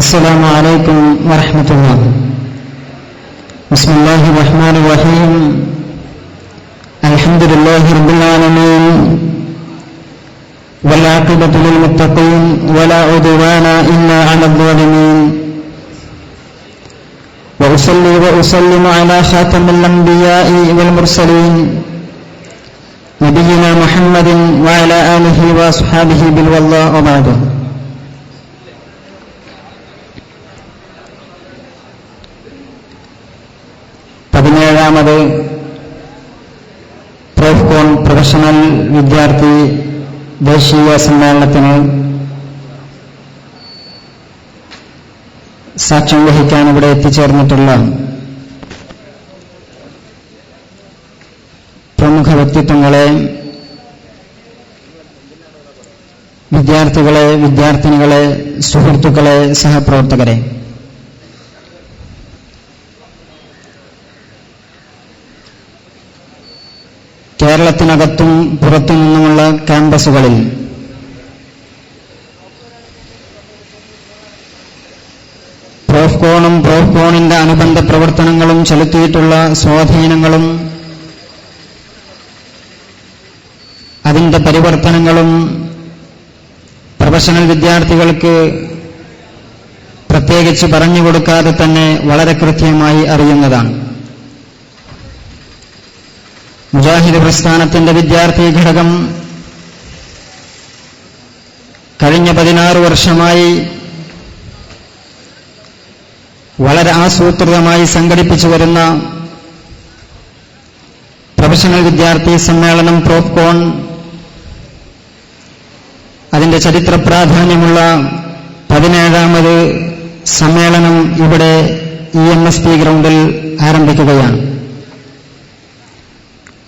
السلام عليكم ورحمة الله. بسم الله الرحمن الرحيم. الحمد لله رب العالمين والعاقبة للمتقين ولا عدوان إلا على الظالمين. وأصلي وأسلم على خاتم الأنبياء والمرسلين نبينا محمد وعلى آله وأصحابه بالوالله وبعد. പതിനേഴാമത് Profcon professional വിദ്യാർത്ഥി ദേശീയ സമ്മേളനത്തിന് സാക്ഷ്യം വഹിക്കാൻ ഇവിടെ എത്തിച്ചേർന്നിട്ടുള്ള പ്രമുഖ വ്യക്തിത്വങ്ങളെ, വിദ്യാർത്ഥികളെ, വിദ്യാർത്ഥിനികളെ, സുഹൃത്തുക്കളെ, സഹപ്രവർത്തകരെ, കേരളത്തിനകത്തും പുറത്തു നിന്നുമുള്ള ക്യാമ്പസുകളിൽ പ്രോഫ്കോണും പ്രോഫ്കോണിന്റെ അനുബന്ധ പ്രവർത്തനങ്ങളും ചെലുത്തിയിട്ടുള്ള സ്വാധീനങ്ങളും അതിന്റെ പരിവർത്തനങ്ങളും പ്രൊഫഷണൽ വിദ്യാർത്ഥികൾക്ക് പ്രത്യേകിച്ച് പറഞ്ഞുകൊടുക്കാതെ തന്നെ വളരെ കൃത്യമായി അറിയുന്നതാണ്. മുജാഹിദ് പ്രസ്ഥാനത്തിന്റെ വിദ്യാർത്ഥി ഘടകം കഴിഞ്ഞ 16 വർഷമായി വളരെ ആസൂത്രിതമായി സംഘടിപ്പിച്ചു വരുന്ന പ്രൊഫഷണൽ വിദ്യാർത്ഥി സമ്മേളനം പ്രോഫ്കോൺ അതിന്റെ ചരിത്ര പ്രാധാന്യമുള്ള 17ാമത് സമ്മേളനം ഇവിടെ EMSP ഗ്രൗണ്ടിൽ ആരംഭിക്കുകയാണ്.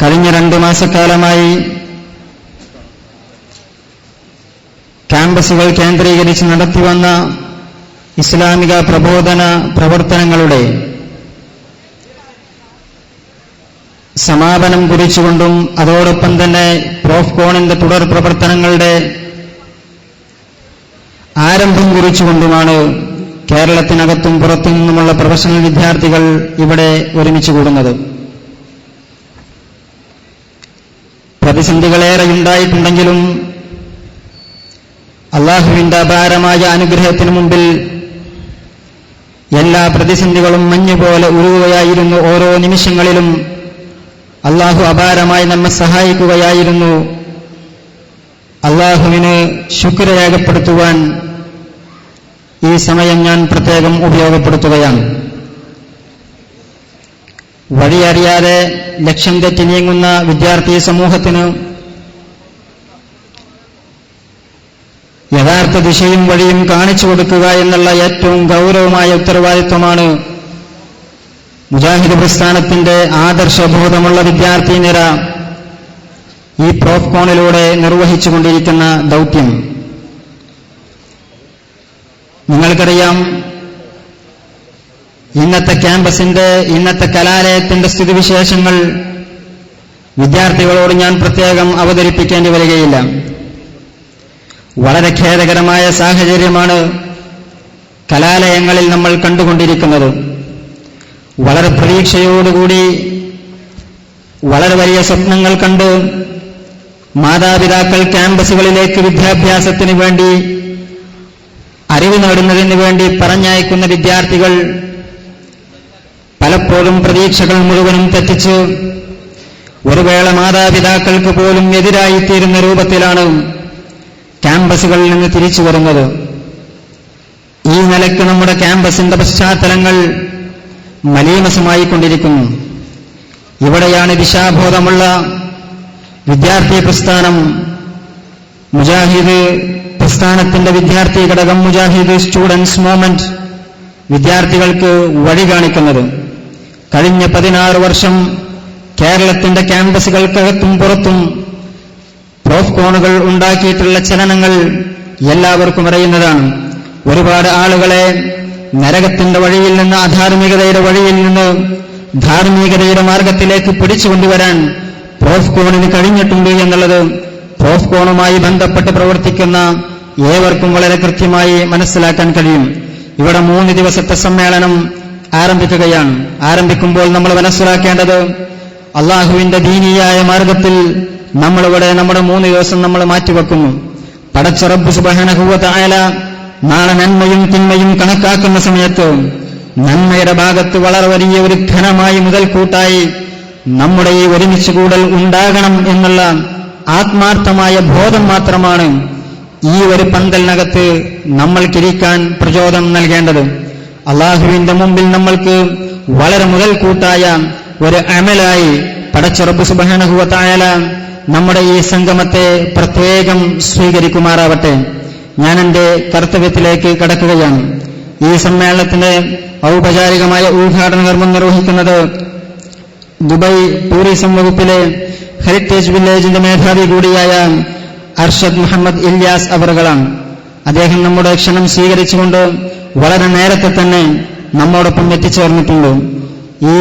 കഴിഞ്ഞ 2 മാസക്കാലമായി ക്യാമ്പസുകൾ കേന്ദ്രീകരിച്ച് നടത്തിവന്ന ഇസ്ലാമിക പ്രബോധന പ്രവർത്തനങ്ങളുടെ സമാപനം കുറിച്ചുകൊണ്ടും അതോടൊപ്പം തന്നെ പ്രോഫ്കോണിന്റെ തുടർ പ്രവർത്തനങ്ങളുടെ ആരംഭം കുറിച്ചുകൊണ്ടുമാണ് കേരളത്തിനകത്തും പുറത്തു നിന്നുമുള്ള പ്രൊഫഷണൽ വിദ്യാർത്ഥികൾ ഇവിടെ ഒരുമിച്ച് കൂടുന്നത്. പ്രതിസന്ധികളേറെയുണ്ടായിട്ടുണ്ടെങ്കിലും അല്ലാഹുവിന്റെ അപാരമായ അനുഗ്രഹത്തിനു മുമ്പിൽ എല്ലാ പ്രതിസന്ധികളും മഞ്ഞുപോലെ ഉരുകുകയായിരുന്നു. ഓരോ നിമിഷങ്ങളിലും അല്ലാഹു അപാരമായി നമ്മെ സഹായിക്കുകയായിരുന്നു. അല്ലാഹുവിന് ശുക്ർ രേഖപ്പെടുത്തുവാൻ ഈ സമയം ഞാൻ പ്രത്യേകം ഉപയോഗപ്പെടുത്തുകയാണ്. വഴിയറിയാതെ ലക്ഷ്യം തെറ്റി നീങ്ങുന്ന വിദ്യാർത്ഥി സമൂഹത്തിന് യഥാർത്ഥ ദിശയും വഴിയും കാണിച്ചു കൊടുക്കുക എന്നുള്ള ഏറ്റവും ഗൗരവമായ ഉത്തരവാദിത്വമാണ് മുജാഹിദ് പ്രസ്ഥാനത്തിന്റെ ആദർശബോധമുള്ള വിദ്യാർത്ഥി നിര ഈ പ്രോഫ്കോണിലൂടെ നിർവഹിച്ചുകൊണ്ടിരിക്കുന്ന ദൗത്യം. നിങ്ങൾക്കറിയാം, ഇന്നത്തെ ക്യാമ്പസിന്റെ, ഇന്നത്തെ കലാലയത്തിന്റെ സ്ഥിതിവിശേഷങ്ങൾ വിദ്യാർത്ഥികളോട് ഞാൻ പ്രത്യേകം അവതരിപ്പിക്കേണ്ടി വരികയില്ല. വളരെ ഖേദകരമായ സാഹചര്യമാണ് കലാലയങ്ങളിൽ നമ്മൾ കണ്ടുകൊണ്ടിരിക്കുന്നത്. വളരെ പ്രതീക്ഷയോടുകൂടി, വളരെ വലിയ സ്വപ്നങ്ങൾ കണ്ട് മാതാപിതാക്കൾ ക്യാമ്പസുകളിലേക്ക് വിദ്യാഭ്യാസത്തിന് വേണ്ടി, അറിവ് നേടുന്നതിന് വേണ്ടി പറഞ്ഞയക്കുന്ന വിദ്യാർത്ഥികൾ പലപ്പോഴും പ്രതീക്ഷകൾ മുഴുവനും തെറ്റിച്ച് ഒരു വേള മാതാപിതാക്കൾക്ക് പോലും എതിരായിത്തീരുന്ന രൂപത്തിലാണ് ക്യാമ്പസുകളിൽ നിന്ന് തിരിച്ചു വരുന്നത്. ഈ നിലയ്ക്ക് നമ്മുടെ ക്യാമ്പസിന്റെ പശ്ചാത്തലങ്ങൾ മലീമസമായിക്കൊണ്ടിരിക്കുന്നു. ഇവിടെയാണ് ദിശാബോധമുള്ള വിദ്യാർത്ഥി പ്രസ്ഥാനം, മുജാഹിദ് പ്രസ്ഥാനത്തിന്റെ വിദ്യാർത്ഥി ഘടകം, മുജാഹിദ് സ്റ്റുഡൻസ് മൂവ്മെന്റ് വിദ്യാർത്ഥികൾക്ക് വഴി കാണിക്കുന്നത്. കഴിഞ്ഞ 16 വർഷം കേരളത്തിന്റെ ക്യാമ്പസുകൾക്കകത്തും പുറത്തും പ്രോഫ്കോണുകൾ ഉണ്ടാക്കിയിട്ടുള്ള ചലനങ്ങൾ എല്ലാവർക്കും അറിയുന്നതാണ്. ഒരുപാട് ആളുകളെ നരകത്തിന്റെ വഴിയിൽ നിന്ന്, അധാർമികതയുടെ വഴിയിൽ നിന്ന് ധാർമ്മികതയുടെ മാർഗത്തിലേക്ക് പിടിച്ചുകൊണ്ടുവരാൻ പ്രോഫ്കോണിന് കഴിഞ്ഞിട്ടുണ്ട് എന്നുള്ളത് പ്രോഫ്കോണുമായി ബന്ധപ്പെട്ട് പ്രവർത്തിക്കുന്ന ഏവർക്കും വളരെ കൃത്യമായി മനസ്സിലാക്കാൻ കഴിയും. ഇവിടെ 3 ദിവസത്തെ സമ്മേളനം ആരംഭിക്കുകയാണ്. ആരംഭിക്കുമ്പോൾ നമ്മൾ മനസ്സിലാക്കേണ്ടത് അള്ളാഹുവിന്റെ ദീനീയായ മാർഗത്തിൽ നമ്മളിവിടെ നമ്മുടെ 3 ദിവസം നമ്മൾ മാറ്റിവെക്കുന്നു. പടച്ച റബ്ബ് സുബ്ഹാനഹു വ തആല നാളെ നന്മയും തിന്മയും കണക്കാക്കുന്ന സമയത്ത് നന്മയുടെ ഭാഗത്ത് വളരെ വലിയ ഒരു ഘനമായി മുതൽക്കൂട്ടായി നമ്മുടെ ഈ ഒരുമിച്ച് കൂടൽ ഉണ്ടാകണം എന്നുള്ള ആത്മാർത്ഥമായ ബോധം മാത്രമാണ് ഈ ഒരു പന്തലിനകത്ത് നമ്മൾക്കിരിക്കാൻ പ്രചോദനം നൽകേണ്ടത്. അള്ളാഹുവിന്റെ മുമ്പിൽ നമ്മൾക്ക് വളരെ മുതൽക്കൂട്ടായ ഒരു അമലായി പടച്ച റബ്ബ് സുബ്ഹാനഹു വ തആല നമ്മുടെ ഈ സംഗമത്തെ പ്രത്യേകം സ്വീകരിക്കുമാറാവട്ടെ. ഞാൻ എന്റെ കർത്തവ്യത്തിലേക്ക് കടക്കുകയാണ്. ഈ സമ്മേളനത്തിന്റെ ഔപചാരികമായ ഉദ്ഘാടന കർമ്മം നിർവഹിക്കുന്നത് ദുബായ് ടൂറിസം വകുപ്പിലെ ഹെറിറ്റേജ് വില്ലേജിന്റെ മേധാവി കൂടിയായ അർഷദ് മുഹമ്മദ് ഇല്യാസ് അവറുകളാണ്. അദ്ദേഹം നമ്മുടെ ക്ഷണം സ്വീകരിച്ചുകൊണ്ട് വളരെ നേരത്തെ തന്നെ നമ്മോടൊപ്പം എത്തിച്ചേർന്നിട്ടുണ്ട്. ഈ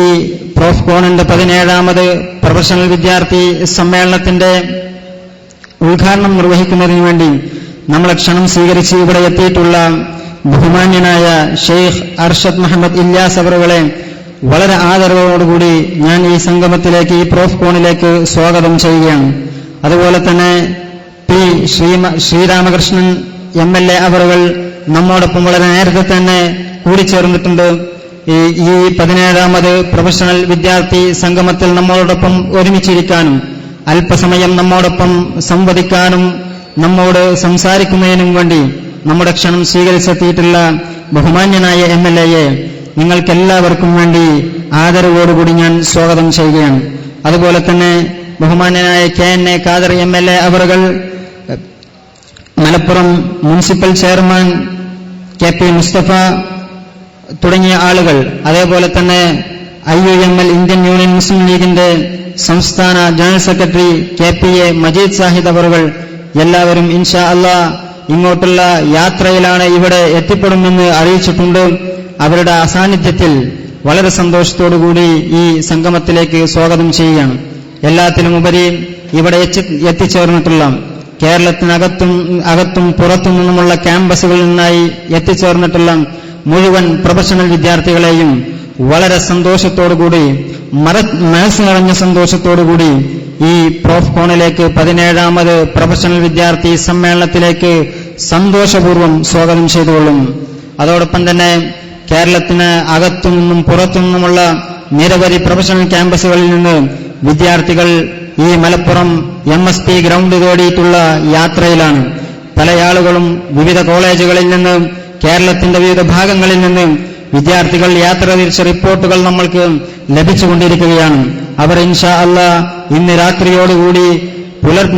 പ്രോഫ് കോണിന്റെ 17ാമത് പ്രൊഫഷണൽ വിദ്യാർത്ഥി സമ്മേളനത്തിന്റെ ഉദ്ഘാടനം നിർവഹിക്കുന്നതിന് വേണ്ടി നമ്മളെ ക്ഷണം സ്വീകരിച്ച് ഇവിടെ എത്തിയിട്ടുള്ള ബഹുമാന്യനായ ഷെയ്ഖ് അർഷദ് മുഹമ്മദ് ഇല്യാസ് അവറുകളെ വളരെ ആദരവോടുകൂടി ഞാൻ ഈ സംഗമത്തിലേക്ക്, ഈ പ്രോഫ് കോണിലേക്ക് സ്വാഗതം ചെയ്യുകയാണ്. അതുപോലെ തന്നെ പി ശ്രീരാമകൃഷ്ണൻ MLA അവറുകൾ നമ്മോടൊപ്പം വളരെ നേരത്തെ തന്നെ കൂടിച്ചേർന്നിട്ടുണ്ട്. ഈ 17ാമത് പ്രൊഫഷണൽ വിദ്യാർത്ഥി സംഗമത്തിൽ നമ്മോടൊപ്പം ഒരുമിച്ചിരിക്കാനും അല്പസമയം നമ്മോടൊപ്പം സംവദിക്കാനും നമ്മോട് സംസാരിക്കുന്നതിനും വേണ്ടി നമ്മുടെ ക്ഷണം സ്വീകരിച്ചെത്തിയിട്ടുള്ള ബഹുമാന്യനായ MLA നിങ്ങൾക്കെല്ലാവർക്കും വേണ്ടി ആദരവോടുകൂടി ഞാൻ സ്വാഗതം ചെയ്യുകയാണ്. അതുപോലെ തന്നെ ബഹുമാന്യനായ KNA ഖാദർ MLA അവറുകൾ, Malappuram municipal chairman KP Mustafa തുടങ്ങിയ ആളുകൾ, അതേപോലെ തന്നെ IUML ഇന്ത്യൻ യൂണിയൻ മുസ്ലിം ലീഗിന്റെ സംസ്ഥാന general secretary KPA Majeed Sahid അവറുകൾ എല്ലാവരും ഇൻഷാ അല്ലാഹ് ഇങ്ങോട്ടുള്ള യാത്രയിലാണ്, ഇവിടെ എത്തിപ്പെടുമെന്ന് അറിയിച്ചിട്ടുണ്ട്. അവരുടെ അസാന്നിധ്യത്തിൽ വളരെ സന്തോഷത്തോടുകൂടി ഈ സംഗമത്തിലേക്ക് സ്വാഗതം ചെയ്യുകയാണ്. എല്ലാത്തിനുമുപരി ഇവിടെ എത്തിച്ചേർന്നിട്ടുള്ള കേരളത്തിനകത്തും പുറത്തു നിന്നുമുള്ള ക്യാമ്പസുകളിൽ നിന്നായി എത്തിച്ചേർന്നിട്ടുള്ള മുഴുവൻ പ്രൊഫഷണൽ വിദ്യാർത്ഥികളെയും വളരെ സന്തോഷത്തോടുകൂടി, മനസ്സ് നിറഞ്ഞ സന്തോഷത്തോടുകൂടി ഈ പ്രോഫ് കോണിലേക്ക് 17ാമത് പ്രൊഫഷണൽ വിദ്യാർത്ഥി സമ്മേളനത്തിലേക്ക് സന്തോഷപൂർവ്വം സ്വാഗതം ചെയ്തുകൊള്ളുന്നു. അതോടൊപ്പം തന്നെ കേരളത്തിന് അകത്തുനിന്നും പുറത്തുനിന്നുമുള്ള നിരവധി പ്രൊഫഷണൽ ക്യാമ്പസുകളിൽ നിന്ന് വിദ്യാർത്ഥികൾ ഈ മലപ്പുറം MSP ഗ്രൗണ്ട് തേടിയിട്ടുള്ള യാത്രയിലാണ്. പല ആളുകളും വിവിധ കോളേജുകളിൽ നിന്ന്, കേരളത്തിന്റെ വിവിധ ഭാഗങ്ങളിൽ നിന്ന് വിദ്യാർത്ഥികൾ യാത്ര തിരിച്ച റിപ്പോർട്ടുകൾ നമ്മൾക്ക് ലഭിച്ചുകൊണ്ടിരിക്കുകയാണ്. അവർ ഇൻഷാ അല്ലാഹ് ഇന്ന് രാത്രിയോടുകൂടി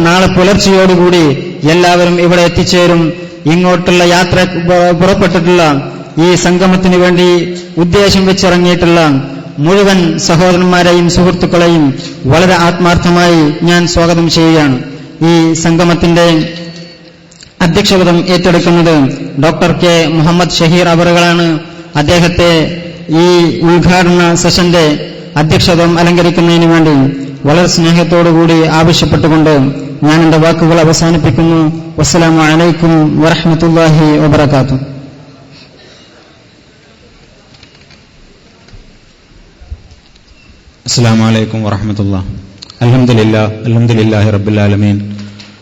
നാളെ പുലർച്ചയോടുകൂടി എല്ലാവരും ഇവിടെ എത്തിച്ചേരും. ഇങ്ങോട്ടുള്ള യാത്ര പുറപ്പെട്ടിട്ടുള്ള ഈ സംഗമത്തിനു വേണ്ടി ഉദ്ദേശം വെച്ചിറങ്ങിയിട്ടുള്ള മുഴുവൻ സഹോദരന്മാരെയും സുഹൃത്തുക്കളെയും വളരെ ആത്മാർത്ഥമായി ഞാൻ സ്വാഗതം ചെയ്യുകയാണ്. ഈ സംഗമത്തിന്റെ അധ്യക്ഷപദം ഏറ്റെടുക്കുന്നത് ഡോക്ടർ K മുഹമ്മദ് ഷഹീർ അവറുകളാണ്. അദ്ദേഹത്തെ ഈ ഉദ്ഘാടന സെഷന്റെ അധ്യക്ഷപദം അലങ്കരിക്കുന്നതിന് വേണ്ടി വളരെ സ്നേഹത്തോടുകൂടി ആവശ്യപ്പെട്ടുകൊണ്ട് ഞാൻ എന്റെ വാക്കുകൾ അവസാനിപ്പിക്കുന്നു. വസ്സലാമു അലൈക്കും വറഹ്മത്തുള്ളാഹി വബറകാതുഹു. അസ്സലാമു അലൈക്കും വറഹ്മത്തുള്ളാഹി. അൽഹംദുലില്ലാഹി റബ്ബിൽ ആലമീൻ.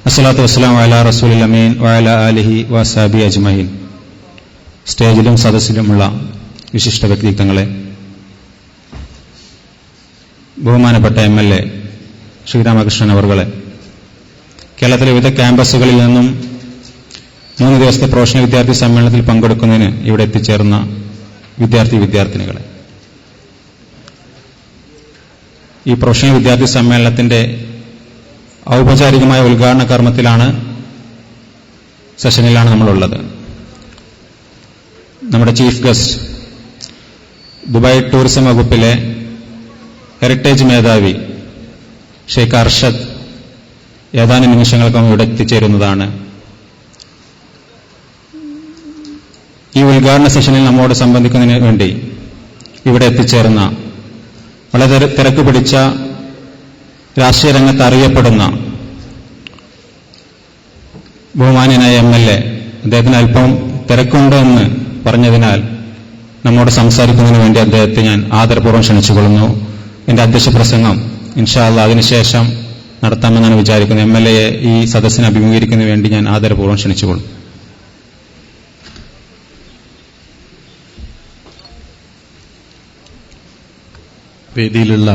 അസ്സലാത്തു വസ്സലാമു അലാ റസൂലിൽ അമീൻ വഅലാ ആലിഹി വഅസ്ഹാബിഹി അജ്മഈൻ. സ്റ്റേജിലും സദസ്സിലുമുള്ള വിശിഷ്ട വ്യക്തിത്വങ്ങളെ, ബഹുമാനപ്പെട്ട MLA ശ്രീരാമകൃഷ്ണൻ അവർകളെ, കേരളത്തിലെ വിവിധ ക്യാമ്പസുകളിൽ നിന്നും 3 ദിവസത്തെ പ്രൊഫഷണൽ വിദ്യാർത്ഥി സമ്മേളനത്തിൽ പങ്കെടുക്കുന്നതിന് ഇവിടെ എത്തിച്ചേർന്ന വിദ്യാർത്ഥിനികളെ, ഈ പ്രൊഫഷണൽ വിദ്യാർത്ഥി സമ്മേളനത്തിന്റെ ഔപചാരികമായ ഉദ്ഘാടന കർമ്മത്തിലാണ്, സെഷനിലാണ് നമ്മളുള്ളത്. നമ്മുടെ ചീഫ് ഗസ്റ്റ് ദുബായ് ടൂറിസം വകുപ്പിലെ ഹെറിറ്റേജ് മേധാവി ഷെയ്ഖ് അർഷദ് ഏതാനും നിമിഷങ്ങൾക്കും ഇവിടെ എത്തിച്ചേരുന്നതാണ്. ഈ ഉദ്ഘാടന സെഷനിൽ നമ്മോട് സംബന്ധിക്കുന്നതിന് വേണ്ടി ഇവിടെ എത്തിച്ചേർന്ന വളരെ തിരക്ക് പിടിച്ച രാഷ്ട്രീയ രംഗത്ത് അറിയപ്പെടുന്ന ബഹുമാന്യനായ MLA, അദ്ദേഹത്തിന് അല്പം തിരക്കുണ്ട് എന്ന് പറഞ്ഞതിനാൽ നമ്മോട് സംസാരിക്കുന്നതിന് വേണ്ടി അദ്ദേഹത്തെ ഞാൻ ആദരപൂർവ്വം ക്ഷണിച്ചുകൊള്ളുന്നു. എന്റെ അധ്യക്ഷ പ്രസംഗം ഇൻഷാ അല്ലാഹ് അതിനുശേഷം നടത്താമെന്നാണ് വിചാരിക്കുന്നത്. MLA ഈ സദസ്സിനെ അഭിമുഖീകരിക്കുന്നതിന് വേണ്ടി ഞാൻ ആദരപൂർവ്വം ക്ഷണിച്ചുകൊള്ളും. വേദിയിലുള്ള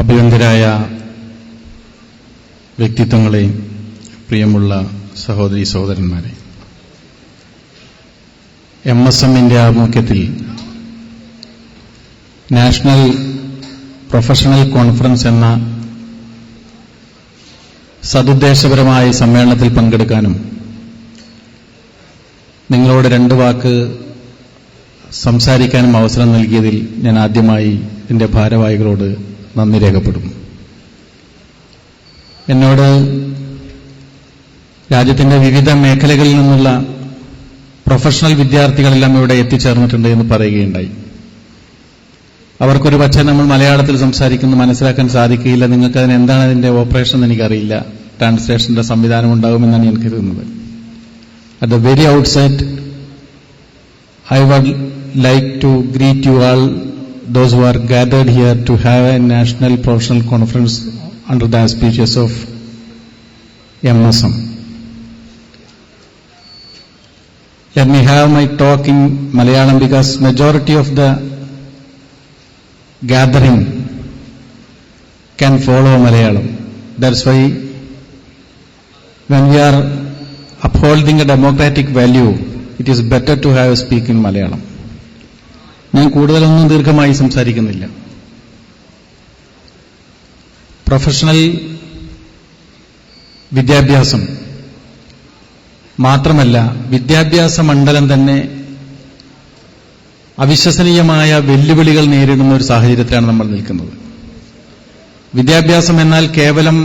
അഭിനന്ദരായ വ്യക്തിത്വങ്ങളെ, പ്രിയമുള്ള സഹോദരി സഹോദരന്മാരെ, MSMന്റെ ആഭിമുഖ്യത്തിൽ നാഷണൽ പ്രൊഫഷണൽ കോൺഫറൻസ് എന്ന സതുദ്ദേശപരമായ സമ്മേളനത്തിൽ പങ്കെടുക്കാനും നിങ്ങളോട് 2 വാക്ക് സംസാരിക്കാനും അവസരം നൽകിയതിൽ ഞാൻ ആദ്യമായി ഇതിന്റെ ഭാരവാഹികളോട് നന്ദി രേഖപ്പെടുന്നു. എന്നോട് രാജ്യത്തിന്റെ വിവിധ മേഖലകളിൽ നിന്നുള്ള പ്രൊഫഷണൽ വിദ്യാർത്ഥികളെല്ലാം ഇവിടെ എത്തിച്ചേർന്നിട്ടുണ്ട് എന്ന് പറയുകയുണ്ടായി. അവർക്കൊരു പക്ഷേ നമ്മൾ മലയാളത്തിൽ സംസാരിക്കുന്നത് മനസ്സിലാക്കാൻ സാധിക്കുകയില്ല. നിങ്ങൾക്കതിന് എന്താണ് അതിന്റെ ഓപ്പറേഷൻ എന്ന് എനിക്കറിയില്ല. ട്രാൻസ്ലേഷന്റെ സംവിധാനം ഉണ്ടാകുമെന്നാണ് ഞാൻ കരുതുന്നത്. At the very outset I would like to greet you all, those who are gathered here to have a national professional conference under the auspices of MSM. Let me have my talk in Malayalam because majority of the gathering can follow Malayalam. That's why when we are upholding a democratic value, it is better to have a speak in Malayalam. ഞാൻ കൂടുതലൊന്നും ദീർഘമായി സംസാരിക്കുന്നില്ല. Professional വിദ്യാഭ്യാസം മാത്രമല്ല, വിദ്യാഭ്യാസ മണ്ഡലം തന്നെ അവിശ്വസനീയമായ വെല്ലുവിളികൾ നേരിടുന്ന ഒരു സാഹചര്യത്തിലാണ് നമ്മൾ നിൽക്കുന്നത്. വിദ്യാഭ്യാസം എന്നാൽ കേവലം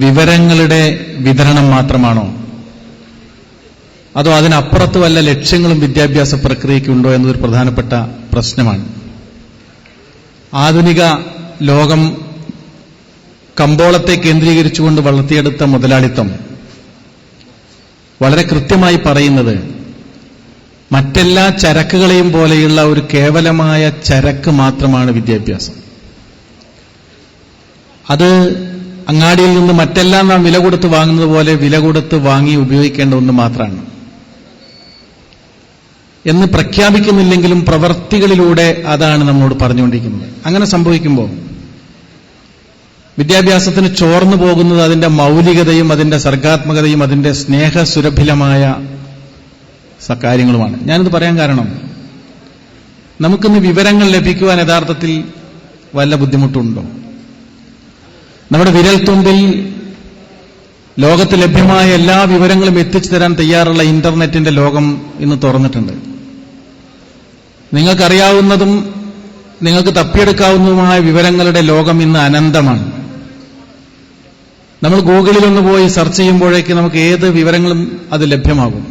വിവരങ്ങളുടെ വിതരണം മാത്രമാണോ, അതോ അതിനപ്പുറത്ത് വല്ല ലക്ഷ്യങ്ങളും വിദ്യാഭ്യാസ പ്രക്രിയയ്ക്കുണ്ടോ എന്നതൊരു പ്രധാനപ്പെട്ട പ്രശ്നമാണ്. ആധുനിക ലോകം കമ്പോളത്തെ കേന്ദ്രീകരിച്ചുകൊണ്ട് വളർത്തിയെടുത്ത മുതലാളിത്തം വളരെ കൃത്യമായി പറയുന്നത് മറ്റെല്ലാ ചരക്കുകളെയും പോലെയുള്ള ഒരു കേവലമായ ചരക്ക് മാത്രമാണ് വിദ്യാഭ്യാസം. അത് അങ്ങാടിയിൽ നിന്ന് മറ്റെല്ലാം നാം വില കൊടുത്ത് വാങ്ങുന്നത് പോലെ വില കൊടുത്ത് വാങ്ങി ഉപയോഗിക്കേണ്ട ഒന്ന് മാത്രമാണ് എന്ന് പ്രഖ്യാപിക്കുന്നില്ലെങ്കിലും പ്രവർത്തികളിലൂടെ അതാണ് നമ്മോട് പറഞ്ഞുകൊണ്ടിരിക്കുന്നത്. അങ്ങനെ സംഭവിക്കുമ്പോൾ വിദ്യാഭ്യാസത്തിന് ചോർന്നു പോകുന്നത് അതിന്റെ മൗലികതയും അതിന്റെ സർഗാത്മകതയും അതിന്റെ സ്നേഹസുരഭിലമായ കാര്യങ്ങളുമാണ്. ഞാനിത് പറയാൻ കാരണം, നമുക്കിന്ന് വിവരങ്ങൾ ലഭിക്കുവാൻ യഥാർത്ഥത്തിൽ വല്ല ബുദ്ധിമുട്ടുണ്ടോ? നമ്മുടെ വിരൽത്തുമ്പിൽ ലോകത്ത് ലഭ്യമായ എല്ലാ വിവരങ്ങളും എത്തിച്ചു തരാൻ തയ്യാറുള്ള ഇന്റർനെറ്റിന്റെ ലോകം ഇന്ന് തുറന്നിട്ടുണ്ട്. നിങ്ങൾക്കറിയാവുന്നതും നിങ്ങൾക്ക് തപ്പിയെടുക്കാവുന്നതുമായ വിവരങ്ങളുടെ ലോകം ഇന്ന് അനന്തമാണ്. നമ്മൾ ഗൂഗിളിലൊന്ന് പോയി സെർച്ച് ചെയ്യുമ്പോഴേക്ക് നമുക്ക് ഏത് വിവരങ്ങളും അത് ലഭ്യമാകും.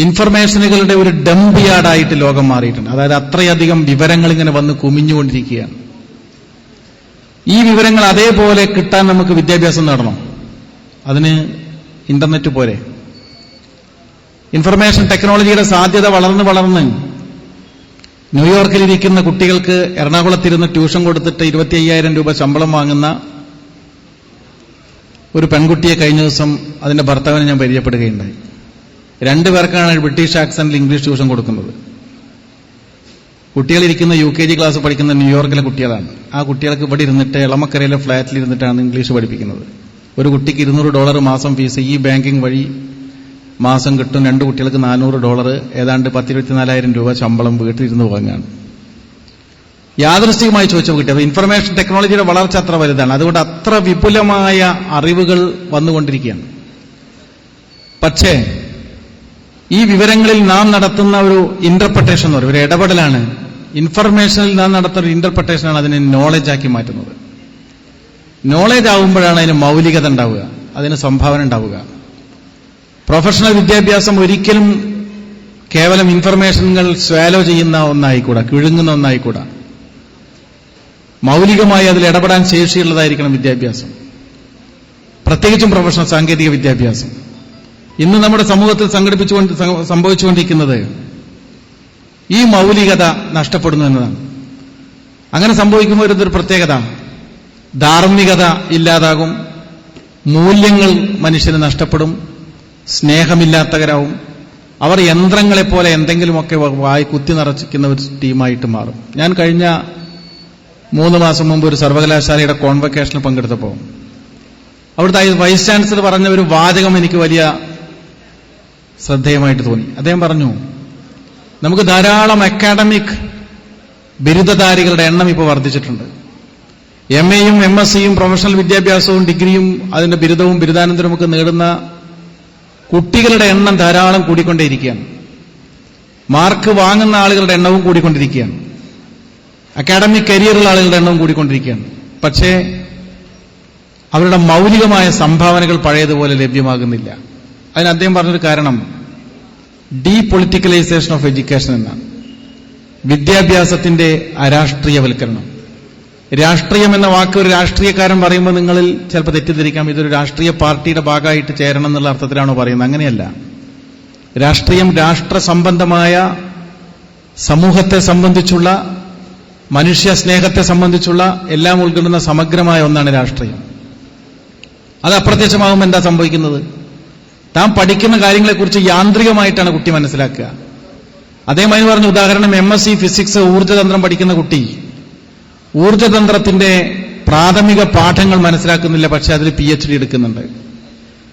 ഇൻഫർമേഷനുകളുടെ ഒരു ഡംപ് യാർഡായിട്ട് ലോകം മാറിയിട്ടുണ്ട്. അതായത് അത്രയധികം വിവരങ്ങൾ ഇങ്ങനെ വന്ന് കുമിഞ്ഞുകൊണ്ടിരിക്കുകയാണ്. ഈ വിവരങ്ങൾ അതേപോലെ കിട്ടാൻ നമുക്ക് വിദ്യാഭ്യാസം നേടണം. അതിന് ഇന്റർനെറ്റ് പോരെ. ഇൻഫർമേഷൻ ടെക്നോളജിയുടെ സാധ്യത വളർന്ന് ന്യൂയോർക്കിലിരിക്കുന്ന കുട്ടികൾക്ക് എറണാകുളത്തിരുന്ന് ട്യൂഷൻ കൊടുത്തിട്ട് 25,000 രൂപ ശമ്പളം വാങ്ങുന്ന ഒരു പെൺകുട്ടിയെ കഴിഞ്ഞ ദിവസം അതിന്റെ ഭർത്താവിനെ ഞാൻ പരിചയപ്പെടുകയുണ്ടായി. 2 പേർക്കാണ് ബ്രിട്ടീഷ് ആക്സന്റിൽ ഇംഗ്ലീഷ് ട്യൂഷൻ കൊടുക്കുന്നത്. കുട്ടികളിരിക്കുന്ന UKG ക്ലാസ് പഠിക്കുന്ന ന്യൂയോർക്കിലെ കുട്ടികളാണ്. ആ കുട്ടികൾക്ക് ഇവിടെ ഇരുന്നിട്ട് എളമക്കരയിലെ ഫ്ളാറ്റിൽ ഇരുന്നിട്ടാണ് ഇംഗ്ലീഷ് പഠിപ്പിക്കുന്നത്. ഒരു കുട്ടിക്ക് $200 മാസം ഫീസ് ഈ ബാങ്കിംഗ് വഴി മാസം കിട്ടും. 2 കുട്ടികൾക്ക് $400, ഏതാണ്ട് 10,24,000 രൂപ ശമ്പളം വീട്ടിലിരുന്ന് വാങ്ങാണ്. യാദൃശ്ചികമായി ചോദിച്ചപ്പോൾ കിട്ടിയത്. ഇൻഫർമേഷൻ ടെക്നോളജിയുടെ വളർച്ച അത്ര വലുതാണ്. അതുകൊണ്ട് അത്ര വിപുലമായ അറിവുകൾ വന്നുകൊണ്ടിരിക്കുകയാണ്. പക്ഷേ ഈ വിവരങ്ങളിൽ നാം നടത്തുന്ന ഒരു ഇന്റർപ്രട്ടേഷൻ എന്ന് പറയും, ഒരു ഇടപെടലാണ്. ഇൻഫർമേഷനിൽ നാം നടത്തുന്ന ഒരു ഇന്റർപ്രട്ടേഷനാണ് അതിനെ നോളജാക്കി മാറ്റുന്നത്. നോളജ് ആവുമ്പോഴാണ് അതിന് മൗലികത ഉണ്ടാവുക, അതിന് സംഭാവന ഉണ്ടാവുക. പ്രൊഫഷണൽ വിദ്യാഭ്യാസം ഒരിക്കലും കേവലം ഇൻഫർമേഷനുകൾ സ്വാലോ ചെയ്യുന്ന ഒന്നായിക്കൂടാ, കിഴുങ്ങുന്ന ഒന്നായിക്കൂടാ. മൗലികമായി അതിൽ ഇടപെടാൻ ശേഷിയുള്ളതായിരിക്കണം വിദ്യാഭ്യാസം, പ്രത്യേകിച്ചും പ്രൊഫഷണൽ സാങ്കേതിക വിദ്യാഭ്യാസം. ഇന്ന് നമ്മുടെ സമൂഹത്തിൽ സംഭവിച്ചുകൊണ്ടിരിക്കുന്നത് ഈ മൗലികത നഷ്ടപ്പെടുന്നു എന്നതാണ്. അങ്ങനെ സംഭവിക്കുമ്പോൾ ഇതൊരു പ്രത്യേകത, ധാർമ്മികത ഇല്ലാതാകും, മൂല്യങ്ങൾ മനുഷ്യന് നഷ്ടപ്പെടും, സ്നേഹമില്ലാത്തവരാവും, അവർ യന്ത്രങ്ങളെപ്പോലെ എന്തെങ്കിലുമൊക്കെ വായി കുത്തി നിറച്ചിക്കുന്ന ഒരു ടീമായിട്ട് മാറും. ഞാൻ കഴിഞ്ഞ 3 മാസം മുമ്പ് ഒരു സർവകലാശാലയുടെ കോൺവക്കേഷനിൽ പങ്കെടുത്തപ്പോൾ അവിടുത്തെ വൈസ് ചാൻസലർ പറഞ്ഞ ഒരു വാചകം എനിക്ക് വലിയ ശ്രദ്ധേയമായിട്ട് തോന്നി. അദ്ദേഹം പറഞ്ഞു, നമുക്ക് ധാരാളം അക്കാഡമിക് ബിരുദധാരികളുടെ എണ്ണം ഇപ്പോൾ വർദ്ധിച്ചിട്ടുണ്ട്. MAയും MSCയും പ്രൊഫഷണൽ വിദ്യാഭ്യാസവും ഡിഗ്രിയും അതിന്റെ ബിരുദവും ബിരുദാനന്തരമൊക്കെ നേടുന്ന കുട്ടികളുടെ എണ്ണം ധാരാളം കൂടിക്കൊണ്ടേയിരിക്കുകയാണ്. മാർക്ക് വാങ്ങുന്ന ആളുകളുടെ എണ്ണവും കൂടിക്കൊണ്ടിരിക്കുകയാണ്. അക്കാഡമിക് കരിയറുള്ള ആളുകളുടെ എണ്ണവും കൂടിക്കൊണ്ടിരിക്കുകയാണ്. പക്ഷേ അവരുടെ മൗലികമായ സംഭാവനകൾ പഴയതുപോലെ ലഭ്യമാകുന്നില്ല. അതിന് അദ്ദേഹം പറഞ്ഞൊരു കാരണം ഡീപൊളിറ്റിക്കലൈസേഷൻ ഓഫ് എഡ്യൂക്കേഷൻ എന്നാണ്. വിദ്യാഭ്യാസത്തിന്റെ അരാഷ്ട്രീയവൽക്കരണം. രാഷ്ട്രീയം എന്ന വാക്ക് ഒരു രാഷ്ട്രീയക്കാരൻ പറയുമ്പോൾ നിങ്ങളിൽ ചിലപ്പോൾ തെറ്റിദ്ധരിക്കാം, ഇതൊരു രാഷ്ട്രീയ പാർട്ടിയുടെ ഭാഗമായിട്ട് ചേരണം എന്നുള്ള അർത്ഥത്തിലാണോ പറയുന്നത്. അങ്ങനെയല്ല. രാഷ്ട്രീയം രാഷ്ട്ര സംബന്ധമായ, സമൂഹത്തെ സംബന്ധിച്ചുള്ള, മനുഷ്യ സ്നേഹത്തെ സംബന്ധിച്ചുള്ള എല്ലാം ഉൾക്കൊള്ളുന്ന സമഗ്രമായ ഒന്നാണ് രാഷ്ട്രീയം. അത് അപ്രത്യക്ഷമാകുമ്പോൾ എന്താ സംഭവിക്കുന്നത്? താൻ പഠിക്കുന്ന കാര്യങ്ങളെക്കുറിച്ച് യാന്ത്രികമായിട്ടാണ് കുട്ടി മനസ്സിലാക്കുക. അദ്ദേഹം അതിന് പറഞ്ഞ ഉദാഹരണം, MSc ഫിസിക്സ് ഊർജ്ജതന്ത്രം പഠിക്കുന്ന കുട്ടി ഊർജ്ജതന്ത്രത്തിന്റെ പ്രാഥമിക പാഠങ്ങൾ മനസ്സിലാക്കുന്നില്ല, പക്ഷെ അതിൽ PhD എടുക്കുന്നുണ്ട്.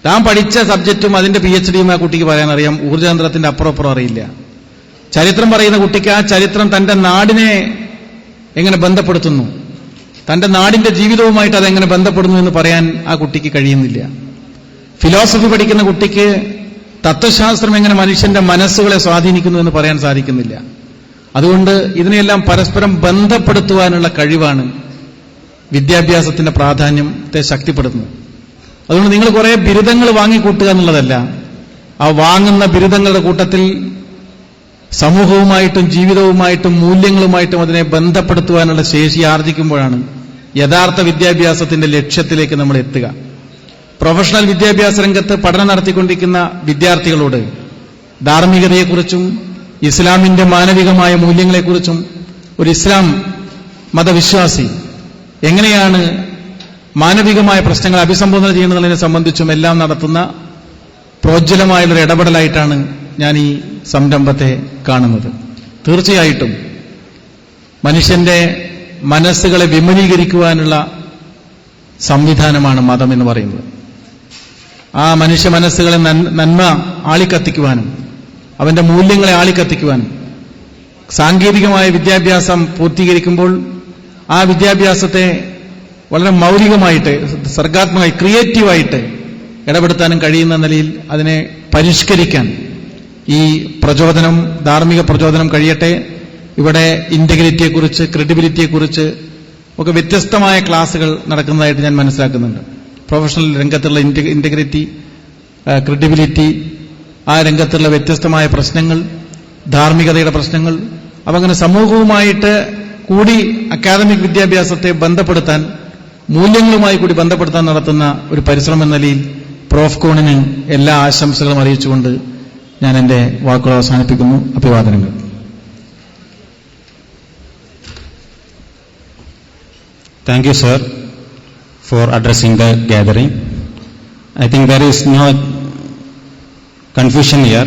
താൻ പഠിച്ച സബ്ജക്റ്റും അതിന്റെ PhDയും ആ കുട്ടിക്ക് പറയാനറിയാം, ഊർജ്ജതന്ത്രത്തിന്റെ അപ്പുറം അറിയില്ല. ചരിത്രം പറയുന്ന കുട്ടിക്ക് ആ ചരിത്രം തന്റെ നാടിനെ എങ്ങനെ ബന്ധപ്പെടുത്തുന്നു, തന്റെ നാടിന്റെ ജീവിതവുമായിട്ട് അതെങ്ങനെ ബന്ധപ്പെടുന്നു എന്ന് പറയാൻ ആ കുട്ടിക്ക് കഴിയുന്നില്ല. ഫിലോസഫി പഠിക്കുന്ന കുട്ടിക്ക് തത്വശാസ്ത്രം എങ്ങനെ മനുഷ്യന്റെ മനസ്സുകളെ സ്വാധീനിക്കുന്നു എന്ന് പറയാൻ സാധിക്കുന്നില്ല. അതുകൊണ്ട് ഇതിനെയെല്ലാം പരസ്പരം ബന്ധപ്പെടുത്തുവാനുള്ള കഴിവാണ് വിദ്യാഭ്യാസത്തിന്റെ പ്രാധാന്യത്തെ ശക്തിപ്പെടുത്തുന്നത്. അതുകൊണ്ട് നിങ്ങൾ കുറെ ബിരുദങ്ങൾ വാങ്ങിക്കൂട്ടുക എന്നുള്ളതല്ല, ആ വാങ്ങുന്ന ബിരുദങ്ങളുടെ കൂട്ടത്തിൽ സമൂഹവുമായിട്ടും ജീവിതവുമായിട്ടും മൂല്യങ്ങളുമായിട്ടും അതിനെ ബന്ധപ്പെടുത്തുവാനുള്ള ശേഷി ആർജിക്കുമ്പോഴാണ് യഥാർത്ഥ വിദ്യാഭ്യാസത്തിന്റെ ലക്ഷ്യത്തിലേക്ക് നമ്മൾ എത്തുക. പ്രൊഫഷണൽ വിദ്യാഭ്യാസ രംഗത്ത് പഠനം നടത്തിക്കൊണ്ടിരിക്കുന്ന വിദ്യാർത്ഥികളോട് ധാർമ്മികതയെക്കുറിച്ചും ഇസ്ലാമിന്റെ മാനവികമായ മൂല്യങ്ങളെക്കുറിച്ചും ഒരു ഇസ്ലാം മതവിശ്വാസി എങ്ങനെയാണ് മാനവികമായ പ്രശ്നങ്ങൾ അഭിസംബോധന ചെയ്യുന്നതിനെ സംബന്ധിച്ചും എല്ലാം നടത്തുന്ന പ്രോജ്വലമായുള്ളൊരു ഇടപെടലായിട്ടാണ് ഞാൻ ഈ സംരംഭത്തെ കാണുന്നത്. തീർച്ചയായിട്ടും മനുഷ്യന്റെ മനസ്സുകളെ വിമലീകരിക്കുവാനുള്ള സംവിധാനമാണ് മതം എന്ന് പറയുന്നത്. ആ മനുഷ്യ മനസ്സുകളെ നന്മ ആളിക്കത്തിക്കുവാനും അവന്റെ മൂല്യങ്ങളെ ആളിക്കത്തിക്കുവാനും സാങ്കേതികമായ വിദ്യാഭ്യാസം പൂർത്തീകരിക്കുമ്പോൾ ആ വിദ്യാഭ്യാസത്തെ വളരെ മൗലികമായിട്ട്, സർഗാത്മകമായി, ക്രിയേറ്റീവായിട്ട് ഇടപെടുത്താനും കഴിയുന്ന നിലയിൽ അതിനെ പരിഷ്കരിക്കാൻ ഈ പ്രചോദനം, ധാർമ്മിക പ്രചോദനം കഴിയട്ടെ. ഇവിടെ ഇന്റഗ്രിറ്റിയെക്കുറിച്ച്, ക്രെഡിബിലിറ്റിയെക്കുറിച്ച് ഒക്കെ വ്യത്യസ്തമായ ക്ലാസുകൾ നടക്കുന്നതായിട്ട് ഞാൻ മനസ്സിലാക്കുന്നുണ്ട്. പ്രൊഫഷണൽ രംഗത്തുള്ള ഇന്റഗ്രിറ്റി, ക്രെഡിബിലിറ്റി, ആ രംഗത്തുള്ള വ്യത്യസ്തമായ പ്രശ്നങ്ങൾ, ധാർമ്മികതയുടെ പ്രശ്നങ്ങൾ, അപ്പം അങ്ങനെ സമൂഹവുമായിട്ട് കൂടി അക്കാദമിക് വിദ്യാഭ്യാസത്തെ ബന്ധപ്പെടുത്താൻ, മൂല്യങ്ങളുമായി കൂടി ബന്ധപ്പെടുത്താൻ നടത്തുന്ന ഒരു പരിശ്രമം എന്ന നിലയിൽ പ്രൊഫ് കോണിന് എല്ലാ ആശംസകളും അറിയിച്ചുകൊണ്ട് ഞാൻ എന്റെ വാക്കുകൾ അവസാനിപ്പിക്കുന്നു. അഭിവാദനങ്ങൾ. Thank you, sir, for addressing the gathering. I think there is no confusion here.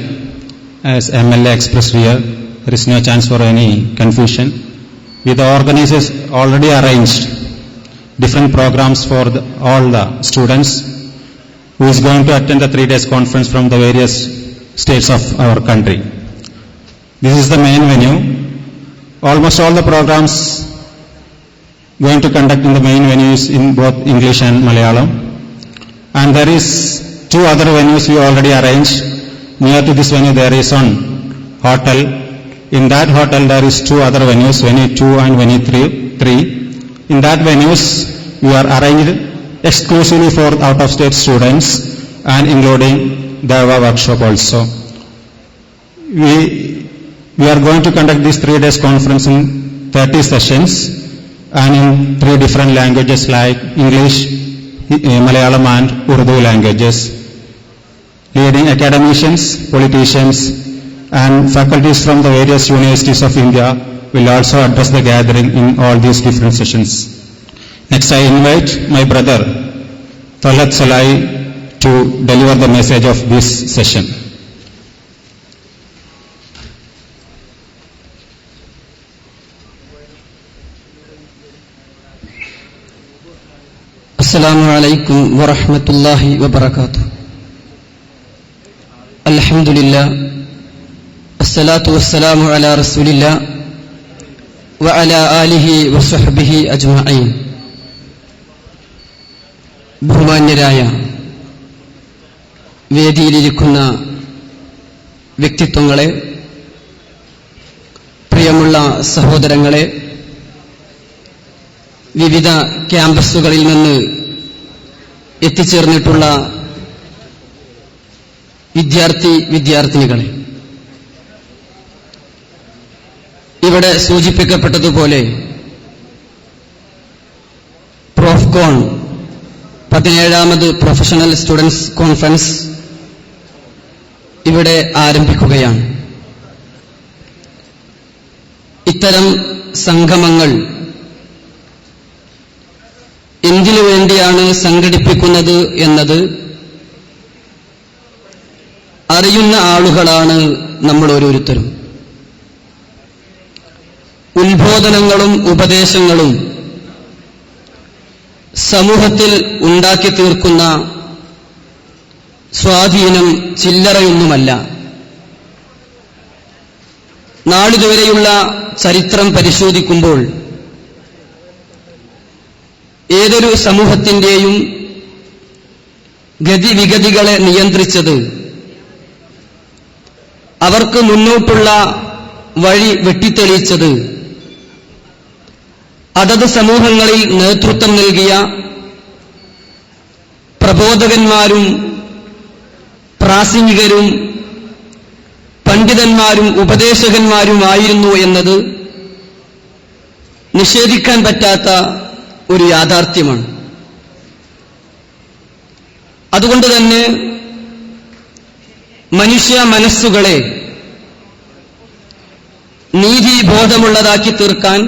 As MLA expressed here, there is no chance for any confusion. The organizers already arranged different programs for all the students who is going to attend the 3 days conference from the various states of our country. This is the main venue. Almost all the programs going to conduct in the main venues in both English and Malayalam. And there is 2 other venues we already arranged. Near to this venue there is one hotel. In that hotel there is 2 other venues, venue 2 and venue 3. In that venues we are arranged exclusively for out-of-state students and including Deva workshop also. We are going to conduct this 3 days conference in 30 sessions and in 3 different languages like English, Malayalam and Urdu languages. leading academicians, politicians, and faculties from the various universities of India will also address the gathering in all these different sessions. Next, I invite my brother Talhat Salai to deliver the message of this session. Assalamu alaikum wa rahmatullahi wa barakatuh. Alhamdulillah, assalatu wassalamu ala rasulillah wa ala alihi wa sahbihi ajma'in. ബഹുമാന്യരായ വേദിയിലിരിക്കുന്ന വ്യക്തിത്വങ്ങളെ, പ്രിയമുള്ള സഹോദരങ്ങളെ, വിവിധ ക്യാമ്പസുകളിൽ നിന്ന് എത്തിച്ചേർന്നിട്ടുള്ള വിദ്യാർത്ഥിനികളെ, ഇവിടെ സൂചിപ്പിക്കപ്പെട്ടതുപോലെ Profcon 17ാമത് professional students conference ഇവിടെ ആരംഭിക്കുകയാണ്. ഇത്തരം സംഗമങ്ങൾ എന്തിനു വേണ്ടിയാണ് സംഘടിപ്പിക്കുന്നത് എന്നത് അറിയുന്ന ആളുകളാണ് നമ്മൾ ഓരോരുത്തരും. ഉത്ബോധനങ്ങളും ഉപദേശങ്ങളും സമൂഹത്തിൽ ഉണ്ടാക്കി തീർക്കുന്ന സ്വാധീനം ചില്ലറയൊന്നുമല്ല. നാളിതുവരെയുള്ള ചരിത്രം പരിശോധിക്കുമ്പോൾ ഏതൊരു സമൂഹത്തിന്റെയും ഗതിവിഗതികളെ നിയന്ത്രിച്ചത് അവർക്ക് മുന്നോട്ടുള്ള വഴി വെട്ടിത്തെളിയിച്ചത് അതത് സമൂഹങ്ങളിൽ നേതൃത്വം നൽകിയ പ്രബോധകന്മാരും പ്രാസംഗികരും പണ്ഡിതന്മാരും ഉപദേശകന്മാരുമായിരുന്നു എന്നത് നിഷേധിക്കാൻ പറ്റാത്ത ഒരു യാഥാർത്ഥ്യമാണ്. അതുകൊണ്ട് തന്നെ മനുഷ്യ മനസ്സുകളെ നീതിബോധമുള്ളതാക്കി തീർക്കാൻ,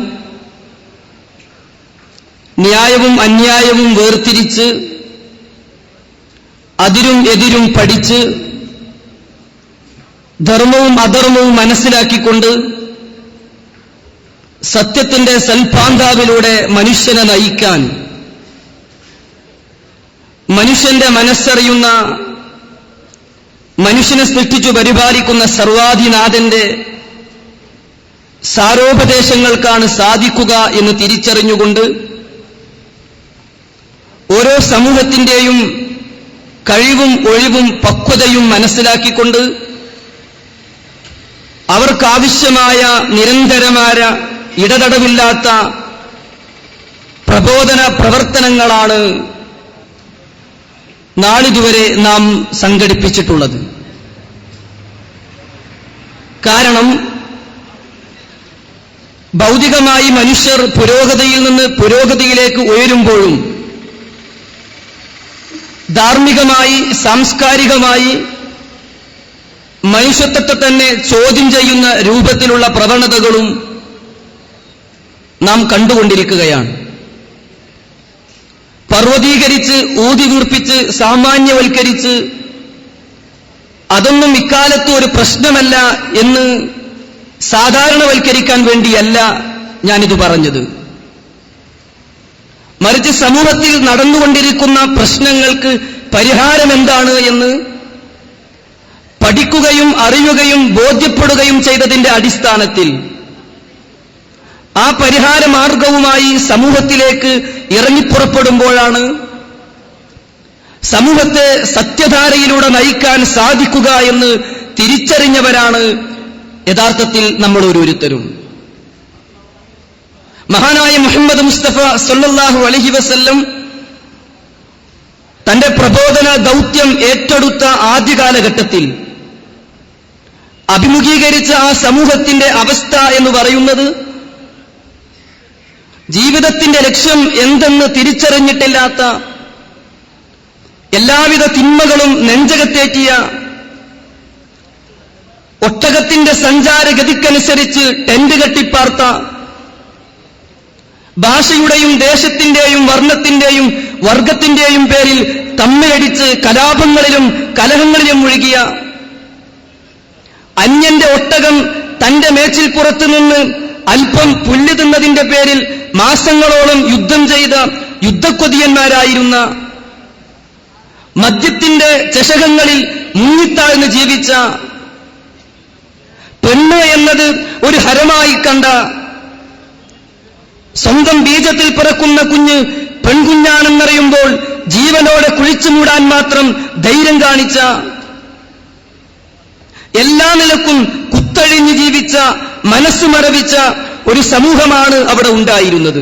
ന്യായവും അന്യായവും വേർതിരിച്ച് അതിരും എതിരും പഠിച്ച് ധർമ്മവും അധർമ്മവും മനസ്സിലാക്കിക്കൊണ്ട് സത്യത്തിന്റെ സൽപാന്താവിലൂടെ മനുഷ്യനെ നയിക്കാൻ മനുഷ്യന്റെ മനസ്സറിയുന്ന, മനുഷ്യനെ സൃഷ്ടിച്ചു പരിപാലിക്കുന്ന സർവാധിനാഥന്റെ സാരോപദേശങ്ങൾക്കാണ് സാധിക്കുക എന്ന് തിരിച്ചറിഞ്ഞുകൊണ്ട് ഓരോ സമൂഹത്തിന്റെയും കഴിവും ഒഴിവും പക്വതയും മനസ്സിലാക്കിക്കൊണ്ട് അവർക്കാവശ്യമായ നിരന്തരമായ ഇടതടവില്ലാത്ത പ്രബോധന പ്രവർത്തനങ്ങളാണ് നാളിതുവരെ നാം സംഘടിപ്പിച്ചിട്ടുള്ളത്. കാരണം ഭൗതികമായി മനുഷ്യർ പുരോഗതിയിൽ നിന്ന് പുരോഗതിയിലേക്ക് ഉയരുമ്പോഴും ധാർമ്മികമായി സാംസ്കാരികമായി മനുഷ്യത്വത്തെ തന്നെ ചോദ്യം ചെയ്യുന്ന രൂപത്തിലുള്ള പ്രവണതകളും നാം കണ്ടുകൊണ്ടിരിക്കുകയാണ്. പർവ്വതീകരിച്ച് ഊതിവീർപ്പിച്ച് സാമാന്യവൽക്കരിച്ച് അതൊന്നും ഇക്കാലത്ത് ഒരു പ്രശ്നമല്ല എന്ന് സാധാരണവൽക്കരിക്കാൻ വേണ്ടിയല്ല ഞാനിത് പറഞ്ഞത്. മറിച്ച് സമൂഹത്തിൽ നടന്നുകൊണ്ടിരിക്കുന്ന പ്രശ്നങ്ങൾക്ക് പരിഹാരം എന്താണ് എന്ന് പഠിക്കുകയും അറിയുകയും ബോധ്യപ്പെടുകയും ചെയ്തതിന്റെ അടിസ്ഥാനത്തിൽ ആ പരിഹാര മാർഗവുമായി സമൂഹത്തിലേക്ക് ഇറങ്ങിപ്പുറപ്പെടുമ്പോഴാണ് സമൂഹത്തെ സത്യധാരയിലൂടെ നയിക്കാൻ സാധിക്കുക എന്ന് തിരിച്ചറിഞ്ഞവരാണ് യഥാർത്ഥത്തിൽ നമ്മൾ ഓരോരുത്തരും. മഹാനായ മുഹമ്മദ് മുസ്തഫ സല്ലല്ലാഹു അലൈഹി വസല്ലം തന്റെ പ്രബോധന ദൗത്യം ഏറ്റെടുത്ത ആദ്യകാലഘട്ടത്തിൽ അഭിമുഖീകരിച്ച ആ സമൂഹത്തിന്റെ അവസ്ഥ എന്ന് പറയുന്നത് ജീവിതത്തിന്റെ ലക്ഷ്യം എന്തെന്ന് തിരിച്ചറിഞ്ഞിട്ടില്ലാത്ത, എല്ലാവിധ തിന്മകളും നെഞ്ചകത്തേറ്റിയ ഒട്ടകത്തിന്റെ സഞ്ചാരഗതിക്കനുസരിച്ച് ടെന്റ് കെട്ടിപ്പാർത്ത, ഭാഷയുടെയും ദേശത്തിന്റെയും വർണ്ണത്തിന്റെയും വർഗത്തിന്റെയും പേരിൽ തമ്മിലടിച്ച് കലാപങ്ങളിലും കലഹങ്ങളിലും മുഴുകിയ, അന്യന്റെ ഒട്ടകം തന്റെ മേച്ചിൽപ്പുറത്ത് നിന്ന് അല്പം പുല്ല് തിന്നതിന്റെ പേരിൽ മാസങ്ങളോളം യുദ്ധം ചെയ്ത യുദ്ധക്കൊതിയന്മാരായിരുന്ന, മദ്യത്തിന്റെ ചഷകങ്ങളിൽ മുങ്ങിത്താഴ്ന്ന് ജീവിച്ച, പെണ്ണ് എന്നത് ഒരു ഹരമായി കണ്ട, സ്വന്തം ബീജത്തിൽ പിറക്കുന്ന കുഞ്ഞ് പെൺകുഞ്ഞാണെന്നറിയുമ്പോൾ ജീവനോടെ കുഴിച്ചു മൂടാൻ മാത്രം ധൈര്യം കാണിച്ച, എല്ലാ നിലക്കും കുത്തഴിഞ്ഞ് ജീവിച്ച, മനസ്സ് മരവിച്ച ഒരു സമൂഹമാണ് അവിടെ ഉണ്ടായിരുന്നത്.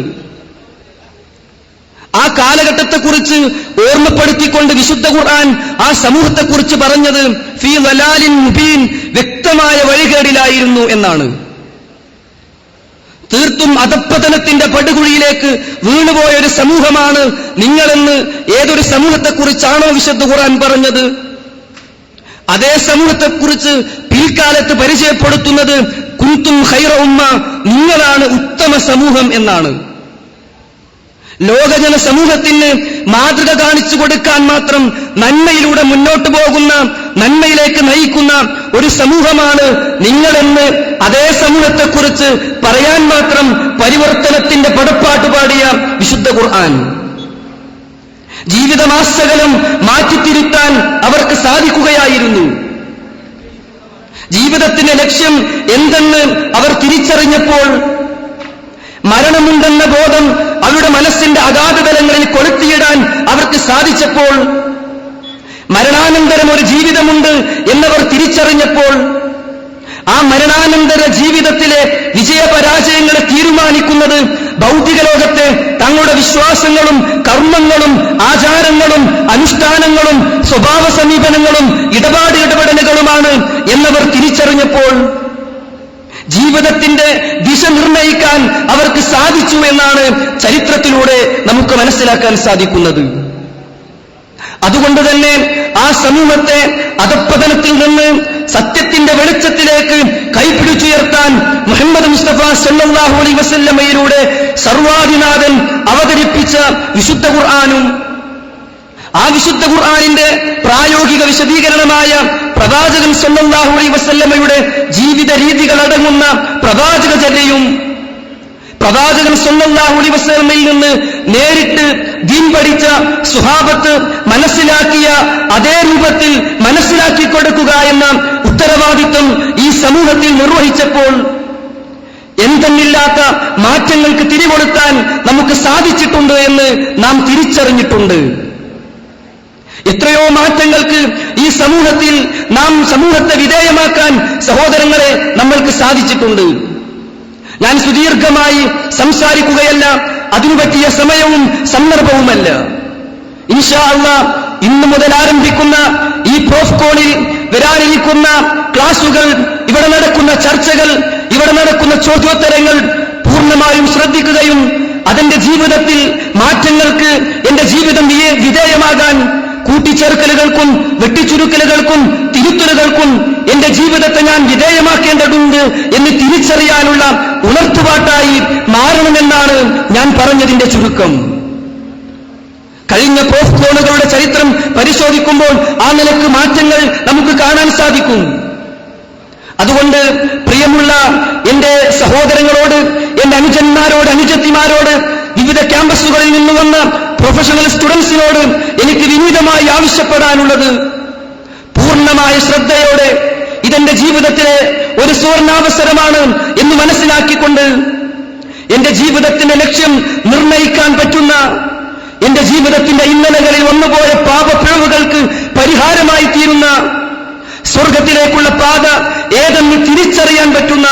ആ കാലഘട്ടത്തെക്കുറിച്ച് ഓർമ്മപ്പെടുത്തിക്കൊണ്ട് വിശുദ്ധ ഖുർആൻ ആ സമൂഹത്തെക്കുറിച്ച് പറഞ്ഞത് ഫീ വലാലിൻ മുബീൻ, വ്യക്തമായ വഴികേടിലായിരുന്നു എന്നാണ്. തീർത്തും അധപ്പതനത്തിന്റെ പടുകുഴിയിലേക്ക് വീണുപോയ ഒരു സമൂഹമാണ് നിങ്ങളെന്ന് ഏതൊരു സമൂഹത്തെക്കുറിച്ചാണോ വിശുദ്ധ ഖുർആൻ പറഞ്ഞത്, അതേ സമൂഹത്തെക്കുറിച്ച് പിൽക്കാലത്ത് പരിചയപ്പെടുത്തുന്നത് കുന്തും ഖൈറ ഉമ്മ, നിങ്ങളാണ് ഉത്തമ സമൂഹം എന്നാണ്. ലോകജന സമൂഹത്തിന് മാതൃക കാണിച്ചു കൊടുക്കാൻ മാത്രം നന്മയിലൂടെ മുന്നോട്ടു പോകുന്ന, നന്മയിലേക്ക് നയിക്കുന്ന ഒരു സമൂഹമാണ് നിങ്ങളെന്ന് അതേ സമൂഹത്തെക്കുറിച്ച് പറയാൻ മാത്രം പരിവർത്തനത്തിന്റെ പടപ്പാട്ട് പാടിയ വിശുദ്ധ ഖുർആൻ. ജീവിതമാസകലം മാറ്റിത്തിരുത്താൻ അവർക്ക് സാധിക്കുകയായിരുന്നു. ജീവിതത്തിന്റെ ലക്ഷ്യം എന്തെന്ന് അവർ തിരിച്ചറിഞ്ഞപ്പോൾ, മരണമുണ്ടെന്ന ബോധം അവരുടെ മനസ്സിന്റെ അഗാധതലങ്ങളിൽ കൊളുത്തിയിടാൻ അവർക്ക് സാധിച്ചപ്പോൾ, മരണാനന്തരം ഒരു ജീവിതമുണ്ട് എന്നവർ തിരിച്ചറിഞ്ഞപ്പോൾ, ആ മരണാനന്തര ജീവിതത്തിലെ വിജയപരാജയങ്ങളെ തീരുമാനിക്കുന്നത് ഭൗതിക ലോകത്തെ തങ്ങളുടെ വിശ്വാസങ്ങളും കർമ്മങ്ങളും ആചാരങ്ങളും അനുഷ്ഠാനങ്ങളും സ്വഭാവ സമീപനങ്ങളും ഇടപെടലുകളുമാണ് എന്നവർ തിരിച്ചറിഞ്ഞപ്പോൾ, ജീവിതത്തിന്റെ ദിശ നിർണയിക്കാൻ അവർക്ക് സാധിച്ചു എന്നാണ് ചരിത്രത്തിലൂടെ നമുക്ക് മനസ്സിലാക്കാൻ സാധിക്കുന്നത്. അതുകൊണ്ട് തന്നെ ആ സമൂഹത്തെ അധപ്പതനത്തിൽ നിന്ന് സത്യത്തിന്റെ വെളിച്ചത്തിലേക്ക് കൈപിടിച്ചുയർത്താൻ മുഹമ്മദ് മുസ്തഫ സല്ലല്ലാഹു അലൈഹി വസല്ലമയിലൂടെ സർവാധിനാഥൻ അവതരിപ്പിച്ച വിശുദ്ധ ഖുർആനും, ആ വിശുദ്ധ ഖുർആനിന്റെ പ്രായോഗിക വിശദീകരണമായ പ്രവാചകൻ സല്ലല്ലാഹു അലൈഹി വസല്ലമയുടെ ജീവിത രീതികളടങ്ങുന്ന പ്രവാചകചര്യയും, പ്രവാചകൻ സല്ലല്ലാഹു അലൈഹി വസല്ലമയിൽ നിന്ന് നേരിട്ട് ദീൻ പഠിച്ച സ്വഹാബത്ത് മനസ്സിലാക്കിയ അതേ രൂപത്തിൽ മനസ്സിലാക്കി കൊടുക്കുക എന്ന ഉത്തരവാദിത്വം ഈ സമൂഹത്തിൽ നിർവഹിച്ചപ്പോൾ എന്തെന്നില്ലാത്ത മാറ്റങ്ങൾക്ക് തിരികൊളുത്താൻ നമുക്ക് സാധിച്ചിട്ടുണ്ട് എന്ന് നാം തിരിച്ചറിഞ്ഞിട്ടുണ്ട്. എത്രയോ മാറ്റങ്ങൾക്ക് ഈ സമൂഹത്തിൽ നാം സമൂഹത്തെ വിധേയമാക്കാൻ സഹോദരങ്ങളെ നമ്മൾക്ക് സാധിച്ചിട്ടുണ്ട്. ഞാൻ സുദീർഘമായി സംസാരിക്കുകയല്ല, അതിനു പറ്റിയ സമയവും സന്ദർഭവുമല്ല. ഇൻഷാ അല്ലാഹ് ഇന്നു മുതൽ ആരംഭിക്കുന്ന ഈ പ്രോഫ്കോണിൽ വരാനിരിക്കുന്ന ക്ലാസുകൾ, ഇവിടെ നടക്കുന്ന ചർച്ചകൾ, ഇവിടെ നടക്കുന്ന ചോദ്യോത്തരങ്ങൾ പൂർണ്ണമായും ശ്രദ്ധിക്കുകയും അതെന്റെ ജീവിതത്തിൽ മാറ്റങ്ങൾക്ക് എന്റെ ജീവിതം വിധേയമാകാൻ കൂട്ടിച്ചേർക്കലുകൾക്കും വെട്ടിച്ചുരുക്കലുകൾക്കും തിരുത്തലുകൾക്കും എന്റെ ജീവിതത്തെ ഞാൻ വിധേയമാക്കേണ്ടതുണ്ട് എന്ന് തിരിച്ചറിയാനുള്ള ഉണർത്തുപാട്ടായി മാറണമെന്നാണ് ഞാൻ പറഞ്ഞതിന്റെ ചുരുക്കം. കഴിഞ്ഞ പ്രോഫ്കോണുകളുടെ ചരിത്രം പരിശോധിക്കുമ്പോൾ ആ നിലക്ക് മാറ്റങ്ങൾ നമുക്ക് കാണാൻ സാധിക്കും. അതുകൊണ്ട് പ്രിയമുള്ള എന്റെ സഹോദരങ്ങളോട്, എന്റെ അനുജന്മാരോട്, അനുജത്തിമാരോട്, വിവിധ ക്യാമ്പസുകളിൽ നിന്ന് വന്ന പ്രൊഫഷണൽ സ്റ്റുഡൻസിനോട് എനിക്ക് വിനീതമായി ആവശ്യപ്പെടാനുള്ളത്, പൂർണ്ണമായ ശ്രദ്ധയോടെ ഇതെന്റെ ജീവിതത്തിലെ ഒരു സുവർണാവസരമാണ് എന്ന് മനസ്സിലാക്കിക്കൊണ്ട് എന്റെ ജീവിതത്തിന്റെ ലക്ഷ്യം നിർണയിക്കാൻ പറ്റുന്ന, എന്റെ ജീവിതത്തിന്റെ ഇന്നലകളിൽ വന്നുപോയ പാപപ്പിഴവുകൾക്ക് പരിഹാരമായി തീരുന്ന, സ്വർഗത്തിലേക്കുള്ള പാത ഏതെന്ന് തിരിച്ചറിയാൻ പറ്റുന്ന,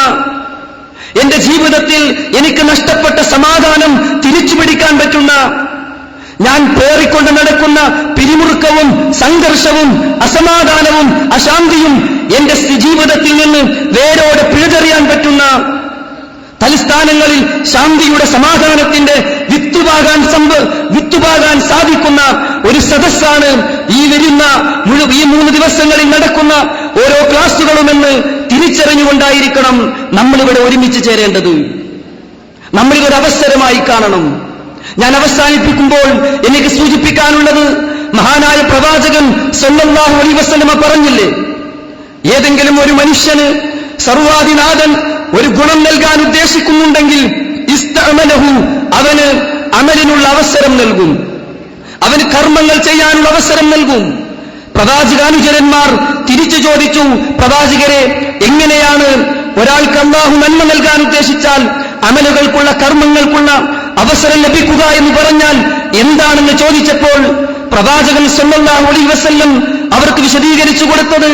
എന്റെ ജീവിതത്തിൽ എനിക്ക് നഷ്ടപ്പെട്ട സമാധാനം തിരിച്ചുപിടിക്കാൻ പറ്റുന്ന, ഞാൻ പേറിക്കൊണ്ട് നടക്കുന്ന പിരിമുറുക്കവും സംഘർഷവും അസമാധാനവും അശാന്തിയും എന്റെ ജീവിതത്തിൽ നിന്ന് വേരോടെ പിഴുതെറിയാൻ പറ്റുന്ന, തലസ്ഥാനങ്ങളിൽ ശാന്തിയുടെ സമാധാനത്തിന്റെ വിത്തുപാകാൻ സാധിക്കുന്ന ഒരു സദസ്സാണ് ഈ വരുന്ന ഈ 3 ദിവസങ്ങളിൽ നടക്കുന്ന ഓരോ ക്ലാസുകളുമെന്ന് തിരിച്ചറിഞ്ഞുകൊണ്ടായിരിക്കണം നമ്മളിവിടെ ഒരുമിച്ച് ചേരേണ്ടത്. നമ്മളിതൊരു അവസരമായി കാണണം. ഞാൻ അവസാനിപ്പിക്കുമ്പോൾ എനിക്ക് സൂചിപ്പിക്കാനുള്ളത്, മഹാനായ പ്രവാചകൻ സല്ലല്ലാഹു അലൈഹി വസല്ലമ പറഞ്ഞില്ലേ, ഏതെങ്കിലും ഒരു മനുഷ്യന് സർവാധിനാഥൻ ഒരു ഗുണം നൽകാൻ ഉദ്ദേശിക്കുന്നുണ്ടെങ്കിൽ ഇസ്തഅമലഹു, അവന് അമലിനുള്ള അവസരം നൽകും, അവന് കർമ്മങ്ങൾ ചെയ്യാനുള്ള അവസരം നൽകും. പ്രവാചകാനുചരന്മാർ തിരിച്ചു ചോദിച്ചു, പ്രവാചകരെ, എങ്ങനെയാണ് ഒരാൾക്ക് അല്ലാഹു നന്മ നൽകാൻ ഉദ്ദേശിച്ചാൽ അമലുകൾക്കുള്ള കർമ്മങ്ങൾക്കുള്ള അവസരം ലഭിക്കുക എന്ന് പറഞ്ഞാൽ എന്താണെന്ന് ചോദിച്ചപ്പോൾ പ്രവാചകൻ സല്ലല്ലാഹു അലൈഹി വസല്ലം അവർക്ക് വിശദീകരിച്ചു കൊടുത്തത്,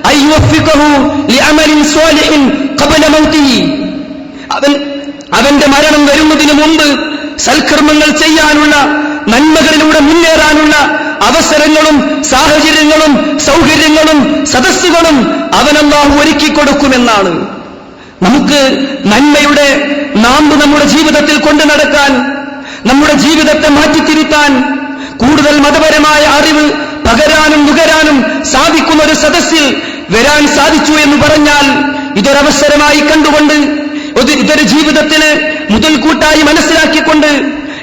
അയ്യുവഫിഖഹു ലിഅമലിൻ സ്വാലിഹിൻ ഖബല മൗതിഹി, അവന്റെ മരണം വരുന്നതിന് മുമ്പ് സൽക്കർമ്മങ്ങൾ ചെയ്യാനുള്ള, നന്മകളിലൂടെ മുന്നേറാനുള്ള അവസരങ്ങളും സാഹചര്യങ്ങളും സൗകര്യങ്ങളും സദസ്സുകളും അവൻ അല്ലാഹു ഒരുക്കിക്കൊടുക്കുമെന്നാണ്. നമുക്ക് നന്മയുടെ നാമ്പ് നമ്മുടെ ജീവിതത്തിൽ കൊണ്ടു നടക്കാൻ, നമ്മുടെ ജീവിതത്തെ മാറ്റിത്തിരുത്താൻ, കൂടുതൽ മതപരമായ അറിവ് പകരാനും നുകരാനും സാധിക്കുന്ന ഒരു സദസ്സിൽ വരാൻ സാധിച്ചു എന്ന് പറഞ്ഞാൽ ഇതൊരവസരമായി കണ്ടുകൊണ്ട്, ഇതൊരു ജീവിതത്തിന് മുതൽക്കൂട്ടായി മനസ്സിലാക്കിക്കൊണ്ട്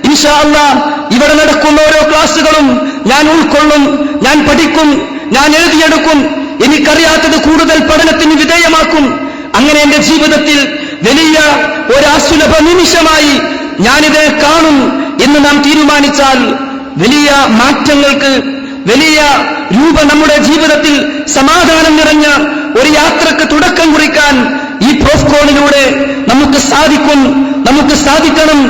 ഇൻഷാ അല്ലാഹ് ഇവിടെ നടക്കുന്ന ഓരോ ക്ലാസുകളും ഞാൻ ഉൾക്കൊള്ളും, ഞാൻ പഠിക്കും, ഞാൻ എഴുതിയെടുക്കും, എനിക്കറിയാത്തത് കൂടുതൽ പഠനത്തിന് വിധേയമാക്കും. അങ്ങനെ എന്റെ ജീവിതത്തിൽ വലിയ ഒരാസുലഭ നിമിഷമായി ഞാനിത് കാണും എന്ന് നാം തീരുമാനിച്ചാൽ വലിയ മാറ്റങ്ങൾക്ക്, വലിയ രൂപ നമ്മുടെ ജീവിതത്തിൽ സമാധാനം നിറഞ്ഞ ഒരു യാത്രക്ക് തുടക്കം കുറിക്കാൻ ഈ പ്രോഫ്കോണിലൂടെ നമുക്ക് സാധിക്കും, നമുക്ക് സാധിക്കണം,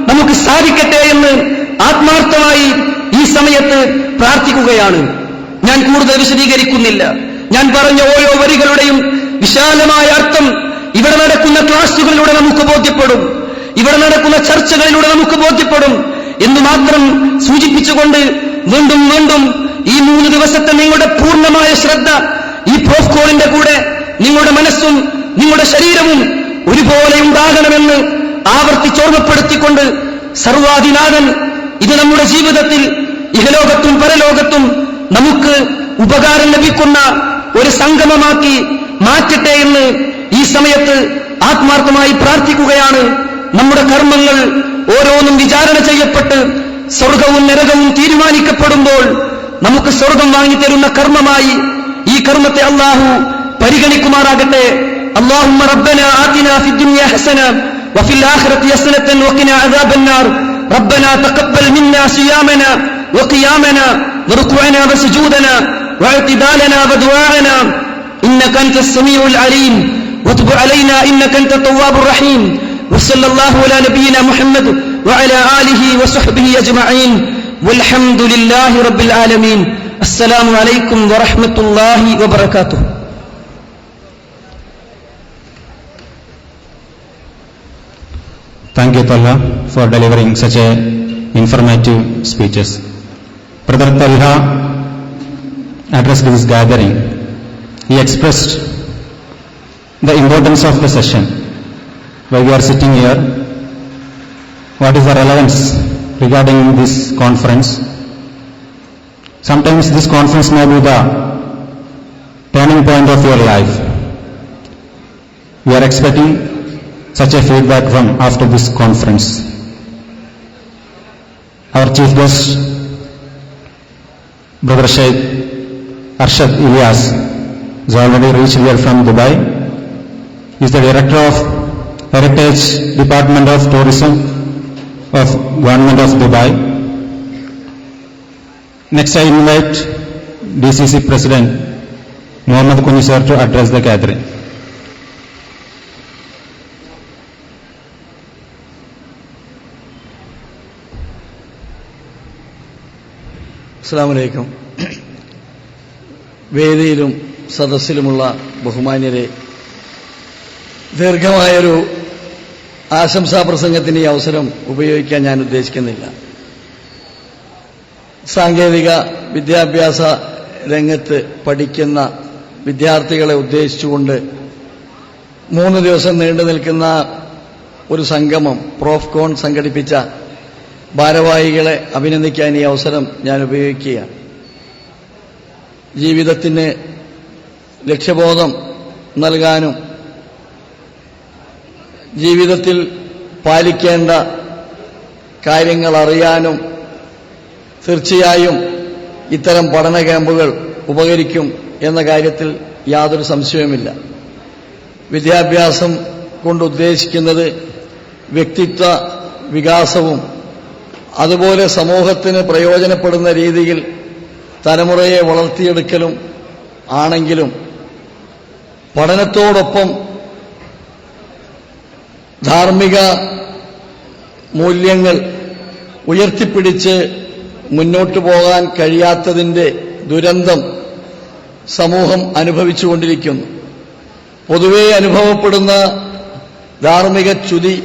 നമുക്ക് സാധിക്കട്ടെ എന്ന് ആത്മാർത്ഥമായി ഈ സമയത്ത് പ്രാർത്ഥിക്കുകയാണ്. ഞാൻ കൂടുതൽ വിശദീകരിക്കുന്നില്ല. ഞാൻ പറഞ്ഞ ഓരോ വരികളുടെയും വിശാലമായ അർത്ഥം ഇവിടെ നടക്കുന്ന ക്ലാസുകളിലൂടെ നമുക്ക് ബോധ്യപ്പെടും, ഇവിടെ നടക്കുന്ന ചർച്ചകളിലൂടെ നമുക്ക് ബോധ്യപ്പെടും എന്ന് മാത്രം സൂചിപ്പിച്ചുകൊണ്ട് വീണ്ടും വീണ്ടും ഈ 3 ദിവസത്തെ നിങ്ങളുടെ പൂർണ്ണമായ ശ്രദ്ധ ഈ പ്രോഫ്കോണിന്റെ കൂടെ നിങ്ങളുടെ മനസ്സും നിങ്ങളുടെ ശരീരവും ഒരുപോലെ ഉണ്ടാകണമെന്ന് ആവർത്തിച്ചോർമ്മപ്പെടുത്തിക്കൊണ്ട്, സർവാധിനാഥൻ ഇത് നമ്മുടെ ജീവിതത്തിൽ ഇഹലോകത്തും പരലോകത്തും നമുക്ക് ഉപകാരം ലഭിക്കുന്ന ഒരു സംഗമമാക്കി മാറ്റട്ടെ എന്ന് ഈ സമയത്ത് ആത്മാർത്ഥമായി പ്രാർത്ഥിക്കുകയാണ്. നമ്മുടെ കർമ്മങ്ങൾ ഓരോന്നും വിചാരണ ചെയ്യപ്പെട്ട് സ്വർഗവും നരകവും തീരുമാനിക്കപ്പെടുമ്പോൾ നമുക്ക് സ്വർഗം വാങ്ങിത്തരുന്ന കർമ്മമായി ഈ കർമ്മത്തെ അല്ലാഹു പരിഗണിക്കുമാറാകട്ടെ. اللهم ربنا آتنا في الدنيا حسنة وفي الآخرة حسنة وقنا عذاب النار. ربنا تقبل منا صيامنا وقيامنا وركوعنا وسجودنا واعتدالنا ودعاءنا إنك أنت السميع العليم وتب علينا إنك أنت التواب الرحيم. وصلى الله على نبينا محمد وعلى آله وصحبه أجمعين والحمد لله رب العالمين. السلام عليكم ورحمة الله وبركاته. Thank you, Talha, for delivering such a informative speeches. Brother Talha addressed this gathering. He expressed the importance of the session. Why we are sitting here, what is the relevance regarding this conference. Sometimes this conference may be the turning point of your life. We are expecting such a feedback from after this conference. Our chief guest, Brother Sheikh Arshad Ilyas, is already reached here from Dubai. He is the Director of Heritage Department of Tourism of Government of Dubai. Next I invite DCC President Muhammad Kuni sir to address the gathering. അസ്സലാമു അലൈക്കും. വേദിയിലും സദസ്സിലുമുള്ള ബഹുമാന്യരെ, ദീർഘമായൊരു ആശംസാ പ്രസംഗത്തിന് ഈ അവസരം ഉപയോഗിക്കാൻ ഞാൻ ഉദ്ദേശിക്കുന്നില്ല. സാങ്കേതിക വിദ്യാഭ്യാസ രംഗത്ത് പഠിക്കുന്ന വിദ്യാർത്ഥികളെ ഉദ്ദേശിച്ചുകൊണ്ട് 3 ദിവസം നീണ്ടു നിൽക്കുന്ന ഒരു സംഗമം പ്രോഫ്കോൺ സംഘടിപ്പിച്ച ഭാരവാഹികളെ അഭിനന്ദിക്കാൻ ഈ അവസരം ഞാൻ ഉപയോഗിക്കുകയാണ്. ജീവിതത്തിന് ലക്ഷ്യബോധം നൽകാനും ജീവിതത്തിൽ പാലിക്കേണ്ട കാര്യങ്ങൾ അറിയാനും തീർച്ചയായും ഇത്തരം പഠന ക്യാമ്പുകൾ ഉപകരിക്കും എന്ന കാര്യത്തിൽ യാതൊരു സംശയവുമില്ല. വിദ്യാഭ്യാസം കൊണ്ട് ഉദ്ദേശിക്കുന്നത് വ്യക്തിത്വ വികാസവും അതുപോലെ സമൂഹത്തിന് പ്രയോജനപ്പെടുന്ന രീതിയിൽ തലമുറയെ വളർത്തിയെടുക്കലും ആണെങ്കിലും പഠനത്തോടൊപ്പം ധാർമ്മിക മൂല്യങ്ങൾ ഉയർത്തിപ്പിടിച്ച് മുന്നോട്ടു പോകാൻ കഴിയാത്തതിന്റെ ദുരന്തം സമൂഹം അനുഭവിച്ചുകൊണ്ടിരിക്കുന്നു. പൊതുവെ അനുഭവപ്പെടുന്ന ധാർമ്മിക ച്യുതി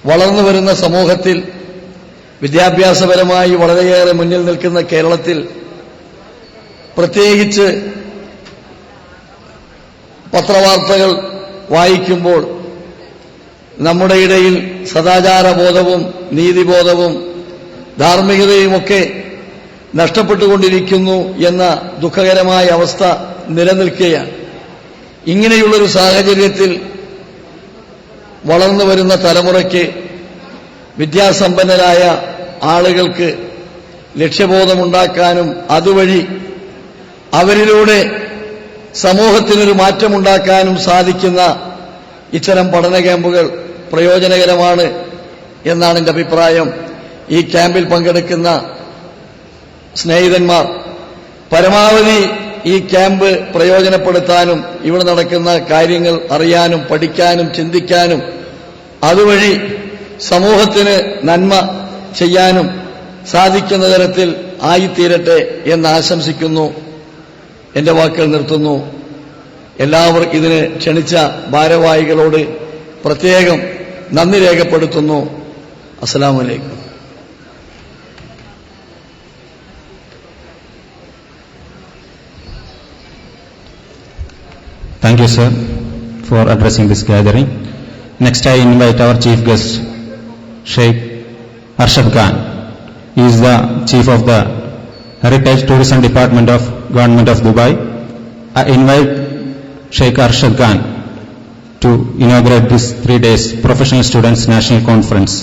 വളർന്നുവരുന്ന സമൂഹത്തിൽ വിദ്യാഭ്യാസപരമായി വളരെയേറെ മുന്നിൽ നിൽക്കുന്ന കേരളത്തിൽ പ്രത്യേകിച്ച് പത്രവാർത്തകൾ വായിക്കുമ്പോൾ നമ്മുടെ ഇടയിൽ സദാചാരബോധവും നീതിബോധവും ധാർമ്മികതയുമൊക്കെ നഷ്ടപ്പെട്ടുകൊണ്ടിരിക്കുന്നു എന്ന ദുഃഖകരമായ അവസ്ഥ നിലനിൽക്കുകയാണ്. ഇങ്ങനെയുള്ളൊരു സാഹചര്യത്തിൽ വളർന്നുവരുന്ന തലമുറയ്ക്ക് വിദ്യാസമ്പന്നരായ ആളുകൾക്ക് ലക്ഷ്യബോധമുണ്ടാക്കാനും അതുവഴി അവരിലൂടെ സമൂഹത്തിനൊരു മാറ്റമുണ്ടാക്കാനും സാധിക്കുന്ന ഇത്തരം പഠന ക്യാമ്പുകൾ പ്രയോജനകരമാണ് എന്നാണ് എൻ്റെ അഭിപ്രായം. ഈ ക്യാമ്പിൽ പങ്കെടുക്കുന്ന സ്നേഹിതന്മാർ പരമാവധി ഈ ക്യാമ്പ് പ്രയോജനപ്പെടുത്താനും ഇവിടെ നടക്കുന്ന കാര്യങ്ങൾ അറിയാനും പഠിക്കാനും ചിന്തിക്കാനും അതുവഴി സമൂഹത്തിന് നന്മ ചെയ്യാനും സാധിക്കുന്ന തരത്തിൽ ആയിത്തീരട്ടെ എന്ന് ആശംസിക്കുന്നു. എന്റെ വാക്കുകൾ നിർത്തുന്നു. എല്ലാവർക്കും ഇതിന് ക്ഷണിച്ച ഭാരവാഹികളോട് പ്രത്യേകം നന്ദി രേഖപ്പെടുത്തുന്നു. അസ്സലാമു അലൈക്കും. Thank you, sir, for addressing this gathering. Next, I invite our chief guest, Sheikh Arshad Khan. He is the chief of the Heritage Tourism Department of Government of Dubai. I invite Sheikh Arshad Khan to inaugurate this 3 days Professional Students National Conference.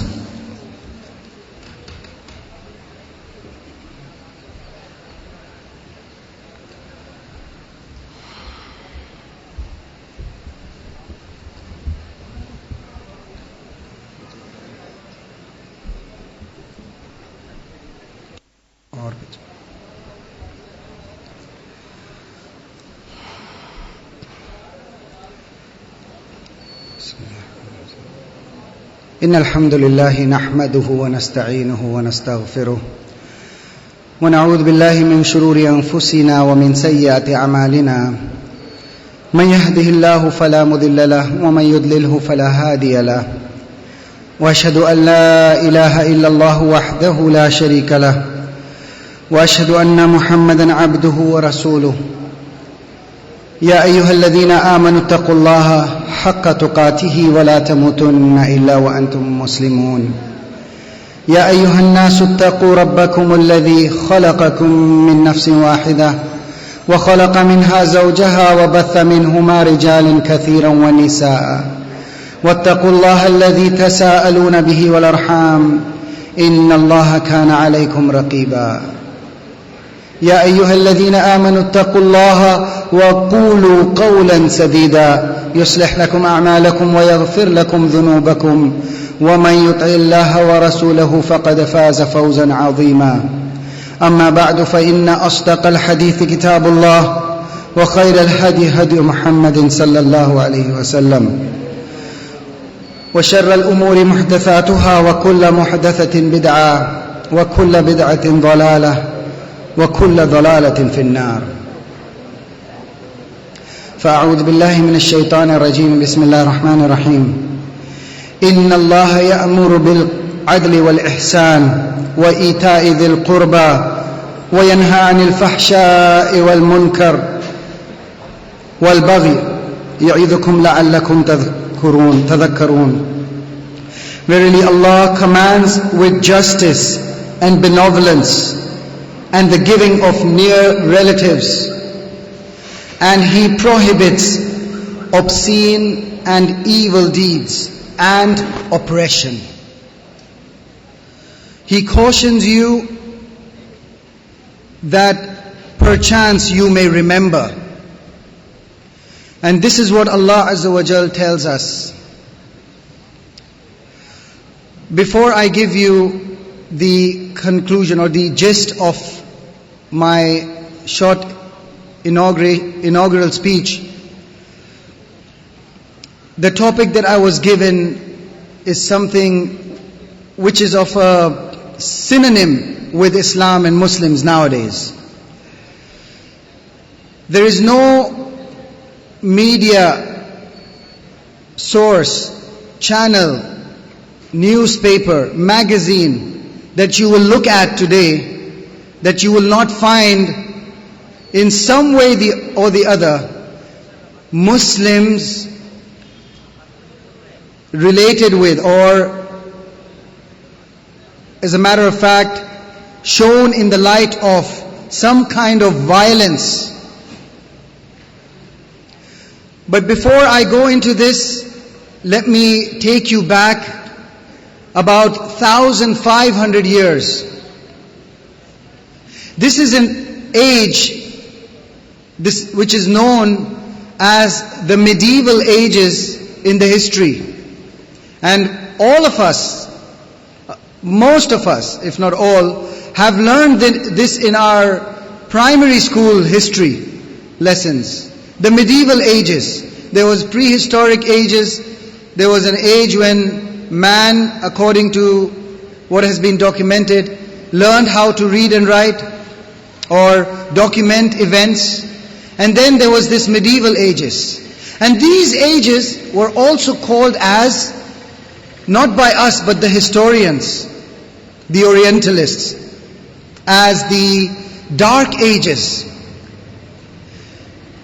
إن الحمد لله نحمده ونستعينه ونستغفره ونعوذ بالله من شرور أنفسنا ومن سيئات أعمالنا من يهده الله فلا مضل له ومن يضلله فلا هادي له وأشهد أن لا إله إلا الله وحده لا شريك له وأشهد أن محمدا عبده ورسوله يا أيها الذين آمنوا اتقوا الله حق تقاته ولا تموتن إلا وأنتم مسلمون يا أيها الناس اتقوا ربكم الذي خلقكم من نفس واحدة وخلق منها زوجها وبث منهما رجالا كثيرا ونساء واتقوا الله الذي تساءلون به والأرحام إن الله كان عليكم رقيبا يا أيها الذين آمنوا اتقوا الله وقولوا قولا سديدا يصلح لكم أعمالكم ويغفر لكم ذنوبكم ومن يطع الله ورسوله فقد فاز فوزا عظيما أما بعد فإن أصدق الحديث كتاب الله وخير الهدي هدي محمد صلى الله عليه وسلم وشر الأمور محدثاتها وكل محدثة بدعة وكل بدعة ضلالة وكل ضلالة في النار فأعوذ بالله من الشيطان الرجيم بسم الله الرحمن الرحيم إن الله يأمر بالعدل والإحسان وإيتاء ذي القربى وينهى عن الفحشاء والمنكر والبغي يعظكم لعلكم تذكرون Verily Allah commands with justice and benevolence and the giving of near relatives, and He prohibits obscene and evil deeds and oppression. He cautions you that perchance you may remember. And this is what Allah Azza wa Jal tells us. Before I give you the conclusion or the gist of my short inaugural speech, the topic that I was given is something which is of a synonym with Islam and Muslims nowadays. There is no media source, channel, newspaper, magazine that you will look at today that you will not find in some way or the other Muslims related with, or as a matter of fact shown in the light of some kind of violence. But before I go into this, let me take you back about 1,500 years. This is an age which is known as the medieval ages in the history. And all of us, most of us, if not all, have learned this in our primary school history lessons. The medieval ages. There was prehistoric ages. There was an age when man, according to what has been documented, learned how to read and write or document events. And then there was this medieval ages. And these ages were also called as, not by us but the historians, the Orientalists, as the Dark Ages.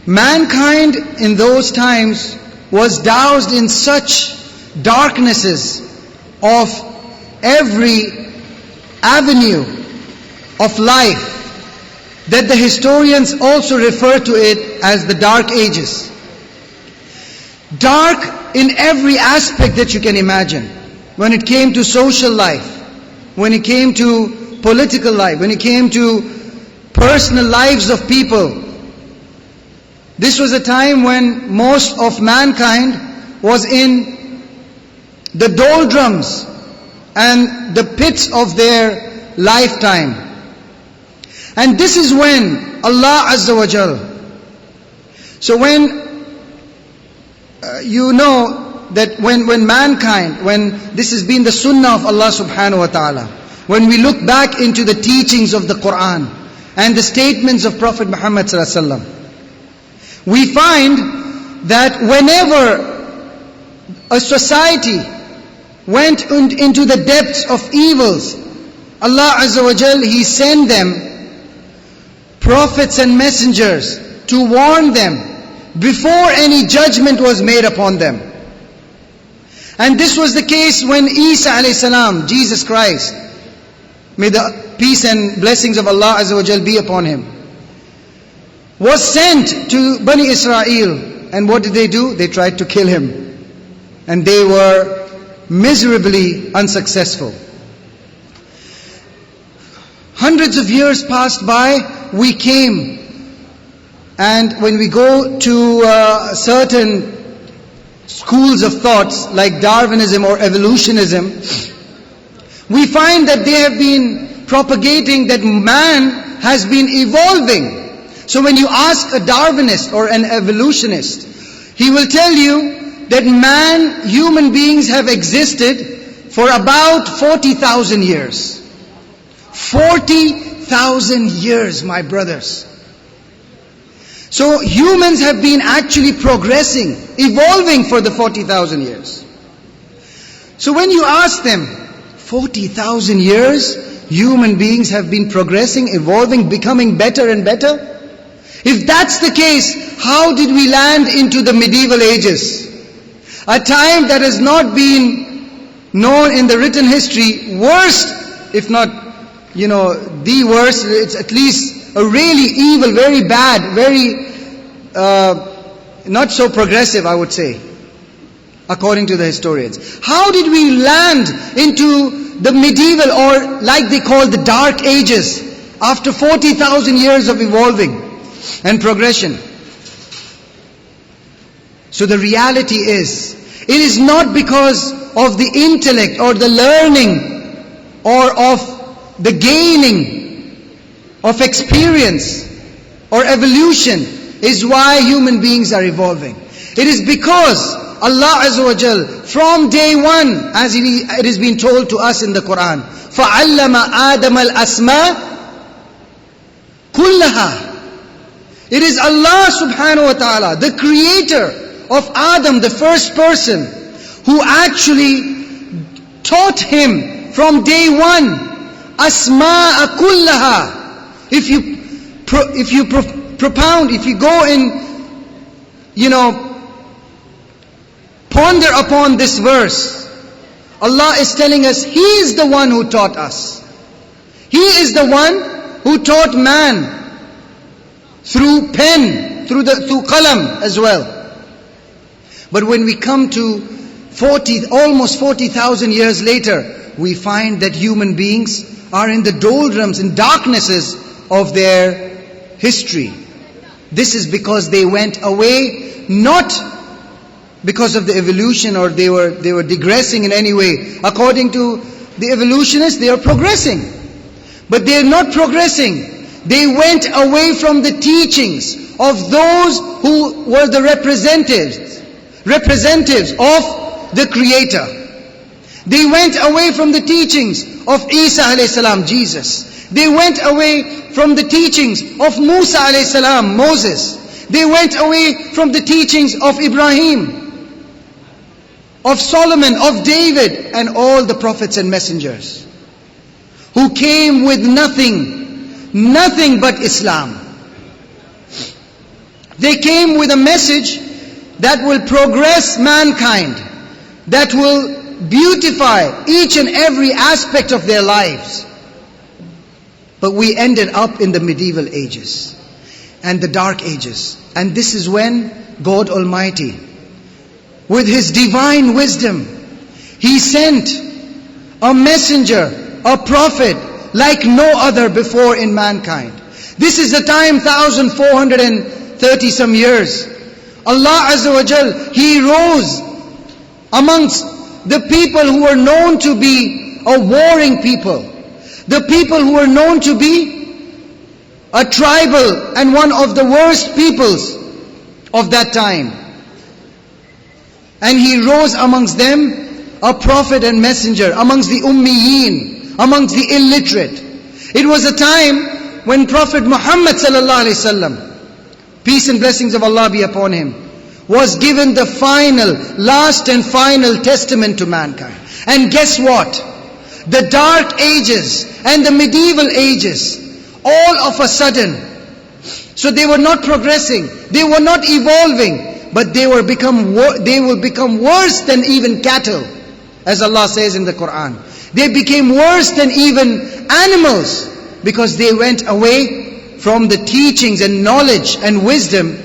Mankind in those times was doused in such darknesses of every avenue of life that the historians also refer to it as the Dark Ages. Dark in every aspect that you can imagine. When it came to social life, when it came to political life, when it came to personal lives of people. This was a time when most of mankind was in the doldrums and the pits of their lifetime. And this is when Allah Azza wa Jal. So when you know that when mankind, when this has been the sunnah of Allah subhanahu wa ta'ala, when we look back into the teachings of the Quran and the statements of Prophet Muhammad sallallahu alaihi wasallam, we find that whenever a society went into the depths of evils, Allah Azza wa Jal, He sent them prophets and messengers to warn them before any judgment was made upon them. And this was the case when Isa alayhi salam, Jesus Christ, may the peace and blessings of Allah Azza wa Jal be upon him, was sent to Bani Israel. And what did they do? They tried to kill him. And they were miserably unsuccessful. Hundreds of years passed by, we came. And when we go to certain schools of thoughts like Darwinism or evolutionism, we find that they have been propagating that man has been evolving. So when you ask a Darwinist or an evolutionist, he will tell you that human beings have existed for about 40,000 years. 40,000 years, my brothers. So humans have been actually progressing, evolving for the 40,000 years. So when you ask them, 40,000 years, human beings have been progressing, evolving, becoming better and better? If that's the case, how did we land into the medieval ages? A time that has not been known in the written history, worst, if not, the worst, it's at least a really evil, very bad, very not so progressive, I would say. according to the historians. How did we land into the medieval, or like they call the dark ages, after 40,000 years of evolving and progression? So the reality is, it is not because of the intellect or the learning or of the gaining of experience or evolution is why human beings are evolving. It is because Allah Azza wa Jal, from day one, as it is being told to us in the Quran, فَعَلَّمَ آدَمَ الْأَسْمَاءَ كُلَّهَا. It is Allah subhanahu wa ta'ala, the creator of Adam, the first person, who actually taught him from day one, asma'a kullaha. If you propound, if you go and, ponder upon this verse, Allah is telling us He is the one who taught us. He is the one who taught man through pen, through qalam as well. But when we come to almost 40,000 years later, we find that human beings are in the doldrums and darknesses of their history. This is because they went away, not because of the evolution or they were digressing in any way. According to the evolutionists, they are progressing. But they are not progressing. They went away from the teachings of those who were the representatives of the Creator. They went away from the teachings of Isa alayhi salam, Jesus. They went away from the teachings of Musa alayhi salam, Moses. They went away from the teachings of Ibrahim, of Solomon, of David, and all the prophets and messengers who came with nothing but Islam. They came with a message that will progress mankind, that will beautify each and every aspect of their lives. But we ended up in the medieval ages and the dark ages. And this is when God Almighty, with His divine wisdom, He sent a messenger, a prophet like no other before in mankind. This is the time, 1430 some years. Allah Azza wa Jal, He rose amongst the people who were known to be a warring people, the people who were known to be a tribal and one of the worst peoples of that time. And He rose amongst them a prophet and messenger, amongst the Ummiyin, amongst the illiterate. It was a time when Prophet Muhammad sallallahu alaihi wasallam, peace and blessings of Allah be upon him, was given the last and final testament to mankind. And guess what? The dark ages and the medieval ages, all of a sudden, so they were not progressing, they were not evolving, but they will become worse than even cattle, as Allah says in the Quran. They became worse than even animals, because they went away from the teachings and knowledge and wisdom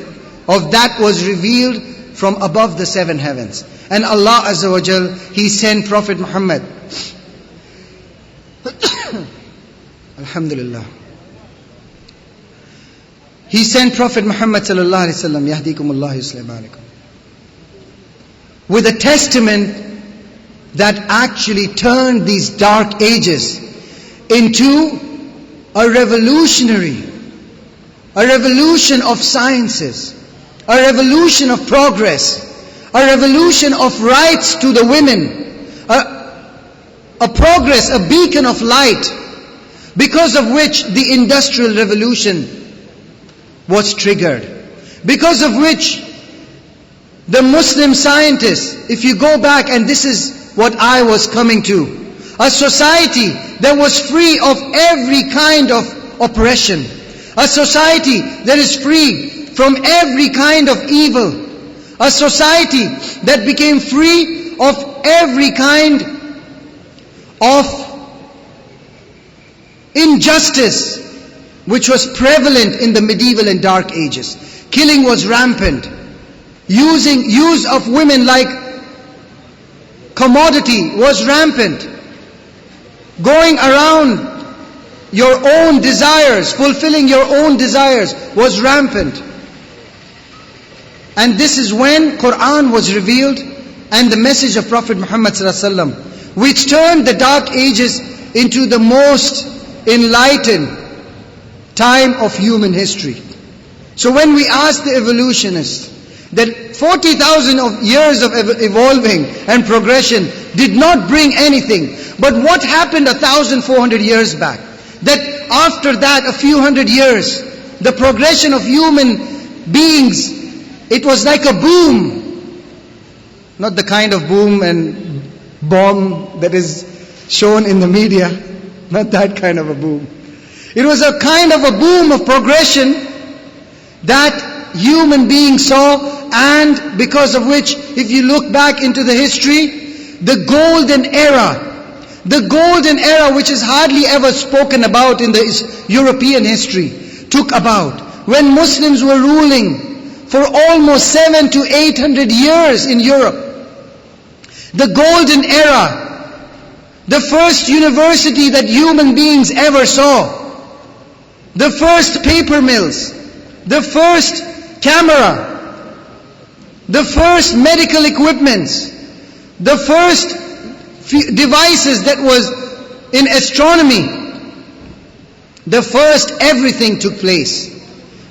of that was revealed from above the seven heavens. And Allah Azza wa Jal, He sent Prophet Muhammad. Alhamdulillah. He sent Prophet Muhammad sallallahu alaihi wasallam, yahdikumullah yuslim alaikum, with a testament that actually turned these dark ages into a revolution of sciences, a revolution of progress, a revolution of rights to the women, a progress, a beacon of light, because of which the Industrial Revolution was triggered, because of which the Muslim scientists, if you go back, and this is what I was coming to, a society that was free of every kind of oppression, a society that is free from every kind of evil, a society that became free of every kind of injustice which was prevalent in the medieval and dark ages. Killing was rampant. Use of women like commodity was rampant. Going around your own desires, fulfilling your own desires was rampant. And this is when Quran was revealed and the message of Prophet Muhammad ﷺ, which turned the dark ages into the most enlightened time of human history. So when we ask the evolutionists that 40,000 of years of evolving and progression did not bring anything, but what happened 1,400 years back? That after that, a few hundred years, the progression of human beings, it was like a boom. Not the kind of boom and bomb that is shown in the media. Not that kind of a boom. It was a kind of a boom of progression that human beings saw, and because of which, if you look back into the history, the golden era which is hardly ever spoken about in the European history, took about. When Muslims were ruling for almost 700 to 800 years in Europe. The golden era, the first university that human beings ever saw, the first paper mills, the first camera, the first medical equipments, the first devices that was in astronomy, the first everything took place.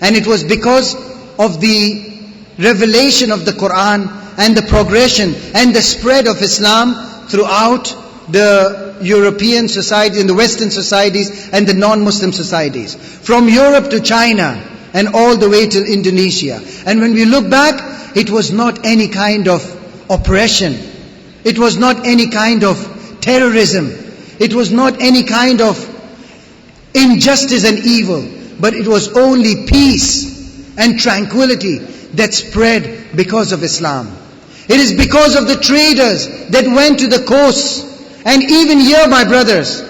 And it was because of the revelation of the Quran and the progression and the spread of Islam throughout the European society and the Western societies and the non-Muslim societies. From Europe to China and all the way to Indonesia. And when we look back, it was not any kind of oppression. It was not any kind of terrorism. It was not any kind of injustice and evil. But it was only peace and tranquility that spread because of Islam. It is because of the traders that went to the coasts. And even here, my brothers,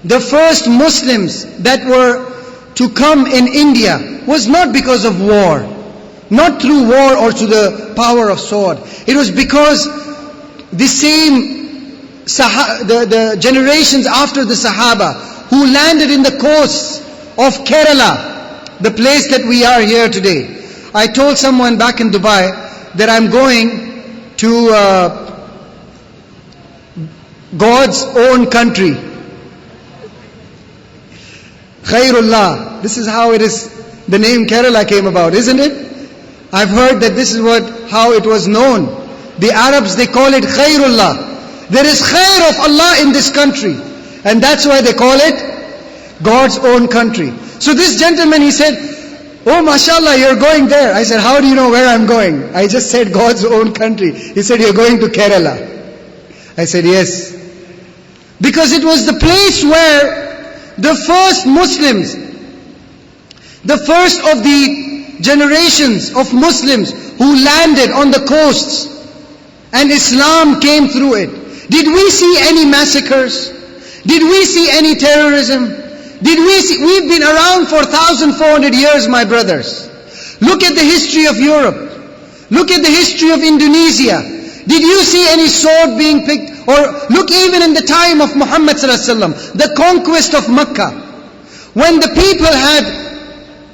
the first Muslims that were to come in India was not because of war, not through war or to the power of sword. It was because the same the generations after the Sahaba who landed in the coasts of Kerala, the place that we are here today. I told someone back in Dubai that I'm going to God's own country. Khairullah. This is how it is. The name Kerala came about, isn't it? I've heard that this is how it was known. The Arabs, they call it Khairullah. There is khair of Allah in this country. And that's why they call it God's own country. So this gentleman, he said, "Oh, mashallah, you're going there." I said, "How do you know where I'm going?" I just said God's own country. He said, "You're going to Kerala." I said, "Yes." Because it was the place where the first Muslims, the first of the generations of Muslims who landed on the coasts, and Islam came through it. Did we see any massacres? Did we see any terrorism? We've been around for 1,400 years, my brothers. Look at the history of Europe. Look at the history of Indonesia. Did you see any sword being picked? Or look even in the time of Muhammad ﷺ, the conquest of Mecca. When the people had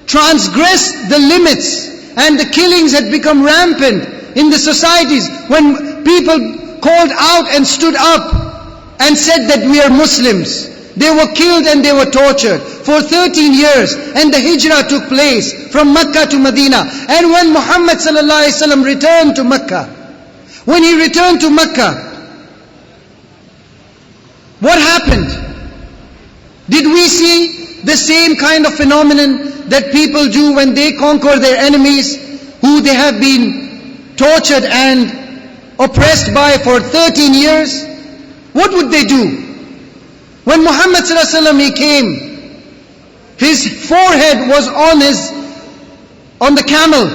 transgressed the limits and the killings had become rampant in the societies, when people called out and stood up and said that we are Muslims, they were killed and they were tortured for 13 years, and the hijrah took place from Mecca to Medina. And when Muhammad ﷺ returned to Mecca, when he returned to Mecca, what happened? Did we see the same kind of phenomenon that people do when they conquer their enemies, who they have been tortured and oppressed by for 13 years? What would they do? When Muhammad ﷺ he came, his forehead was on the camel.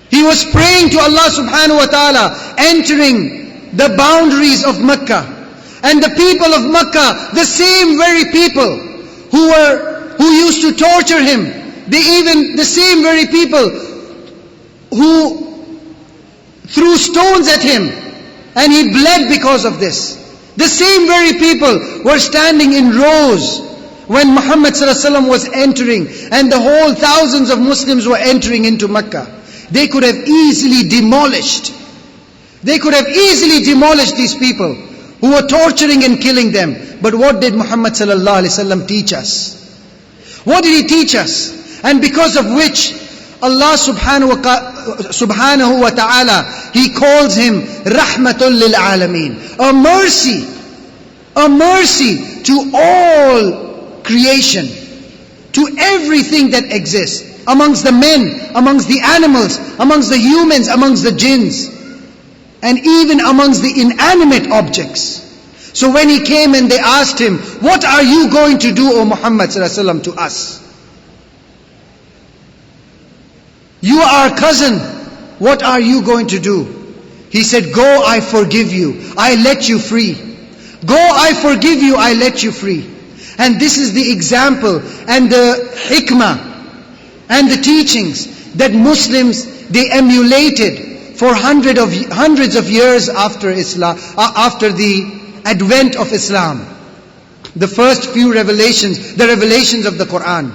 He was praying to Allah subhanahu wa ta'ala, entering the boundaries of Mecca. And the people of Mecca, the same very people who used to torture him, the same very people who threw stones at him And he bled because of this. The same very people were standing in rows when Muhammad ﷺ was entering, and the whole thousands of Muslims were entering into Mecca. They could have easily demolished. They could have easily demolished these people who were torturing and killing them. But what did Muhammad ﷺ teach us? What did he teach us? And because of which Allah subhanahu wa ta'ala, He calls him Rahmatul lil Alameen, a mercy to all creation, to everything that exists, amongst the men, amongst the animals, amongst the humans, amongst the jinns, and even amongst the inanimate objects. So when he came and they asked him, what are you going to do, O Muhammad sallallahu alaihi wasallam, to us? You are our cousin, what are you going to do? He said, go, I forgive you, I let you free. Go, I forgive you, I let you free. And this is the example and the hikmah and the teachings that Muslims, they emulated for hundreds of years after Islam, after the advent of Islam. The first few revelations, the revelations of the Quran,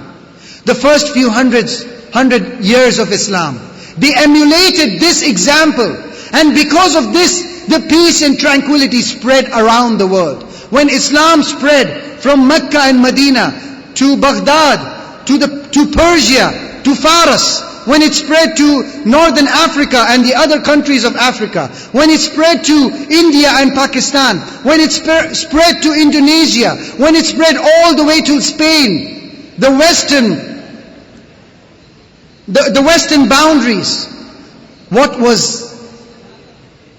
the first few hundred years of Islam, they emulated this example. And because of this, the peace and tranquility spread around the world. When Islam spread from Mecca and Medina to Baghdad, to Persia, to Faras, when it spread to Northern Africa and the other countries of Africa, when it spread to India and Pakistan, when it spread to Indonesia, when it spread all the way to Spain, the western boundaries, what was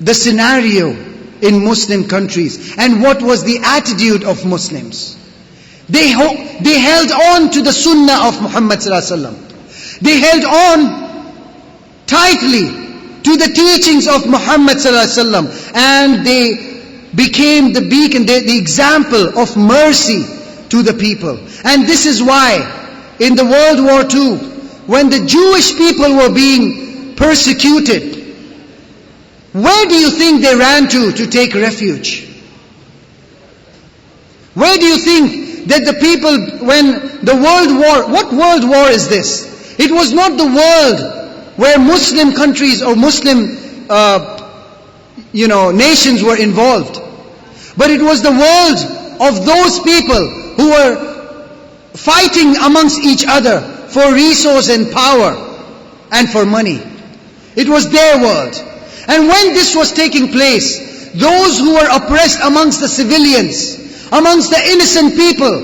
the scenario in Muslim countries, and what was the attitude of Muslims? They held on to the Sunnah of Muhammad sallallahu alaihi wasallam. They held on tightly to the teachings of Muhammad sallallahu alaihi wasallam, and they became the beacon, the example of mercy to the people. And this is why in the World War II, when the Jewish people were being persecuted, where do you think they ran to take refuge? Where do you think that the people, when the world war, what world war is this? It was not the world where Muslim countries or Muslim nations were involved, but it was the world of those people who were fighting amongst each other for resource and power and for money. It was their world. And when this was taking place, those who were oppressed amongst the civilians, amongst the innocent people,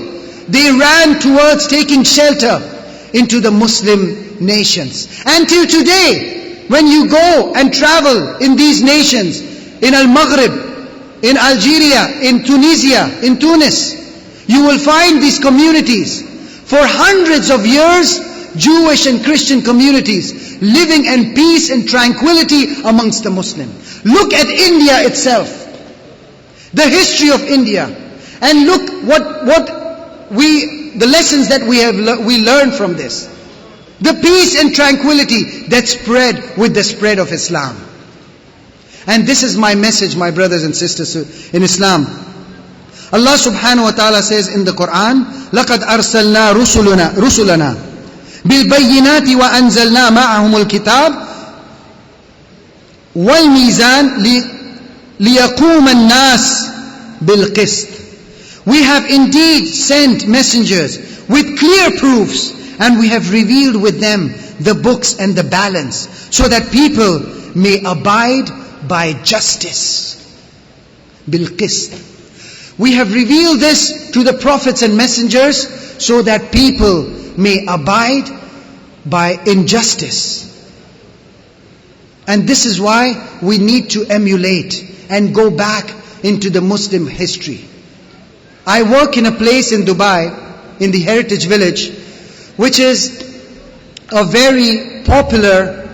they ran towards taking shelter into the Muslim nations. Until today, when you go and travel in these nations, in Al-Maghrib, in Algeria, in Tunisia, in Tunis, you will find these communities. For hundreds of years, Jewish and Christian communities living in peace and tranquility amongst the Muslims. Look at India itself, the history of India, and look the lessons that we learned from this. The peace and tranquility that spread with the spread of Islam. And this is my message, my brothers and sisters in Islam. Allah subhanahu wa ta'ala says in the Quran, لَقَدْ أَرْسَلْنَا رُسُلَنَا بِالْبَيِّنَاتِ وَأَنزَلْنَا مَعَهُمُ الْكِتَابِ وَالْمِيزَانِ لِيَقُومَ النَّاسِ بِالْقِسْطِ. We have indeed sent messengers with clear proofs, and we have revealed with them the books and the balance, so that people may abide by justice. Bilqist. We have revealed this to the prophets and messengers so that people may abide by injustice. And this is why we need to emulate and go back into the Muslim history. I work in a place in Dubai, in the Heritage Village, which is a very popular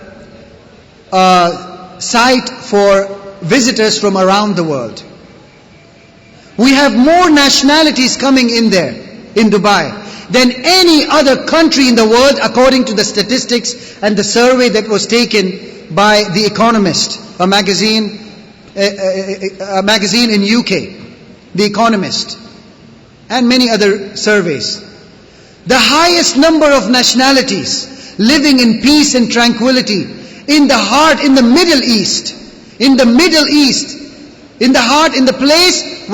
site for visitors from around the world. We have more nationalities coming in there, in Dubai, than any other country in the world, according to the statistics and the survey that was taken by The Economist, a magazine a magazine in UK, The Economist, and many other surveys. The highest number of nationalities living in peace and tranquility in the heart, in the Middle East, in the heart, in the place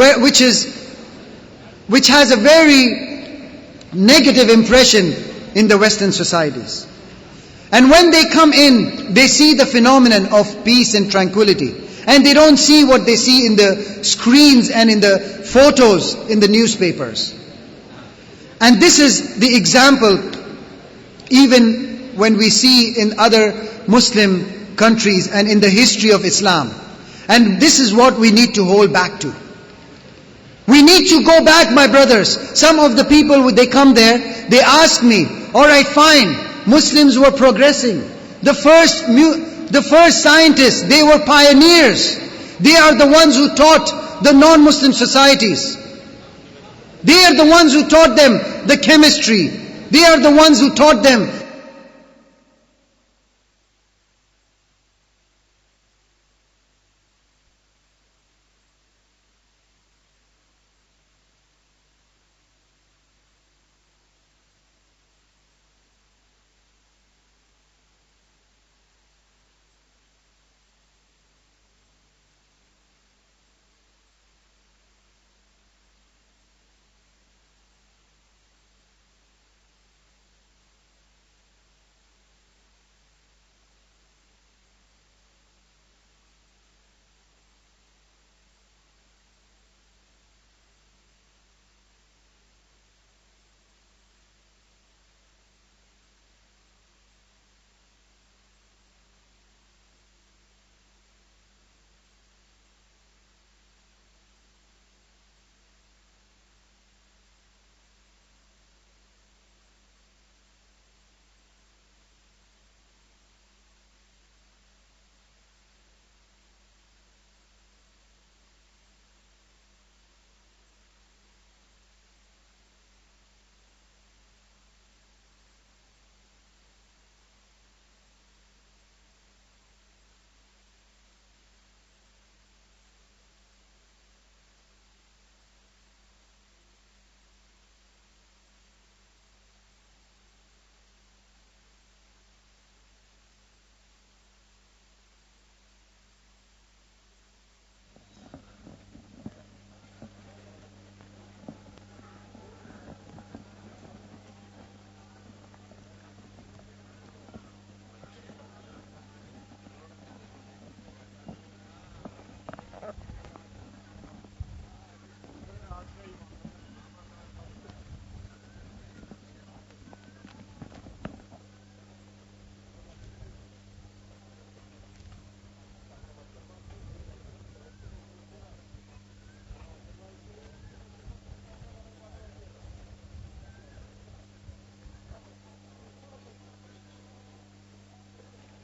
which has a very negative impression in the Western societies. And when they come in, they see the phenomenon of peace and tranquility. And they don't see what they see in the screens and in the photos in the newspapers. And this is the example even when we see in other Muslim countries and in the history of Islam. And this is what we need to hold back to. We need to go back, my brothers. Some of the people, they come there, they ask me, all right, fine, Muslims were progressing. The first scientists, they were pioneers. They are the ones who taught the non-Muslim societies. They are the ones who taught them the chemistry. They are the ones who taught them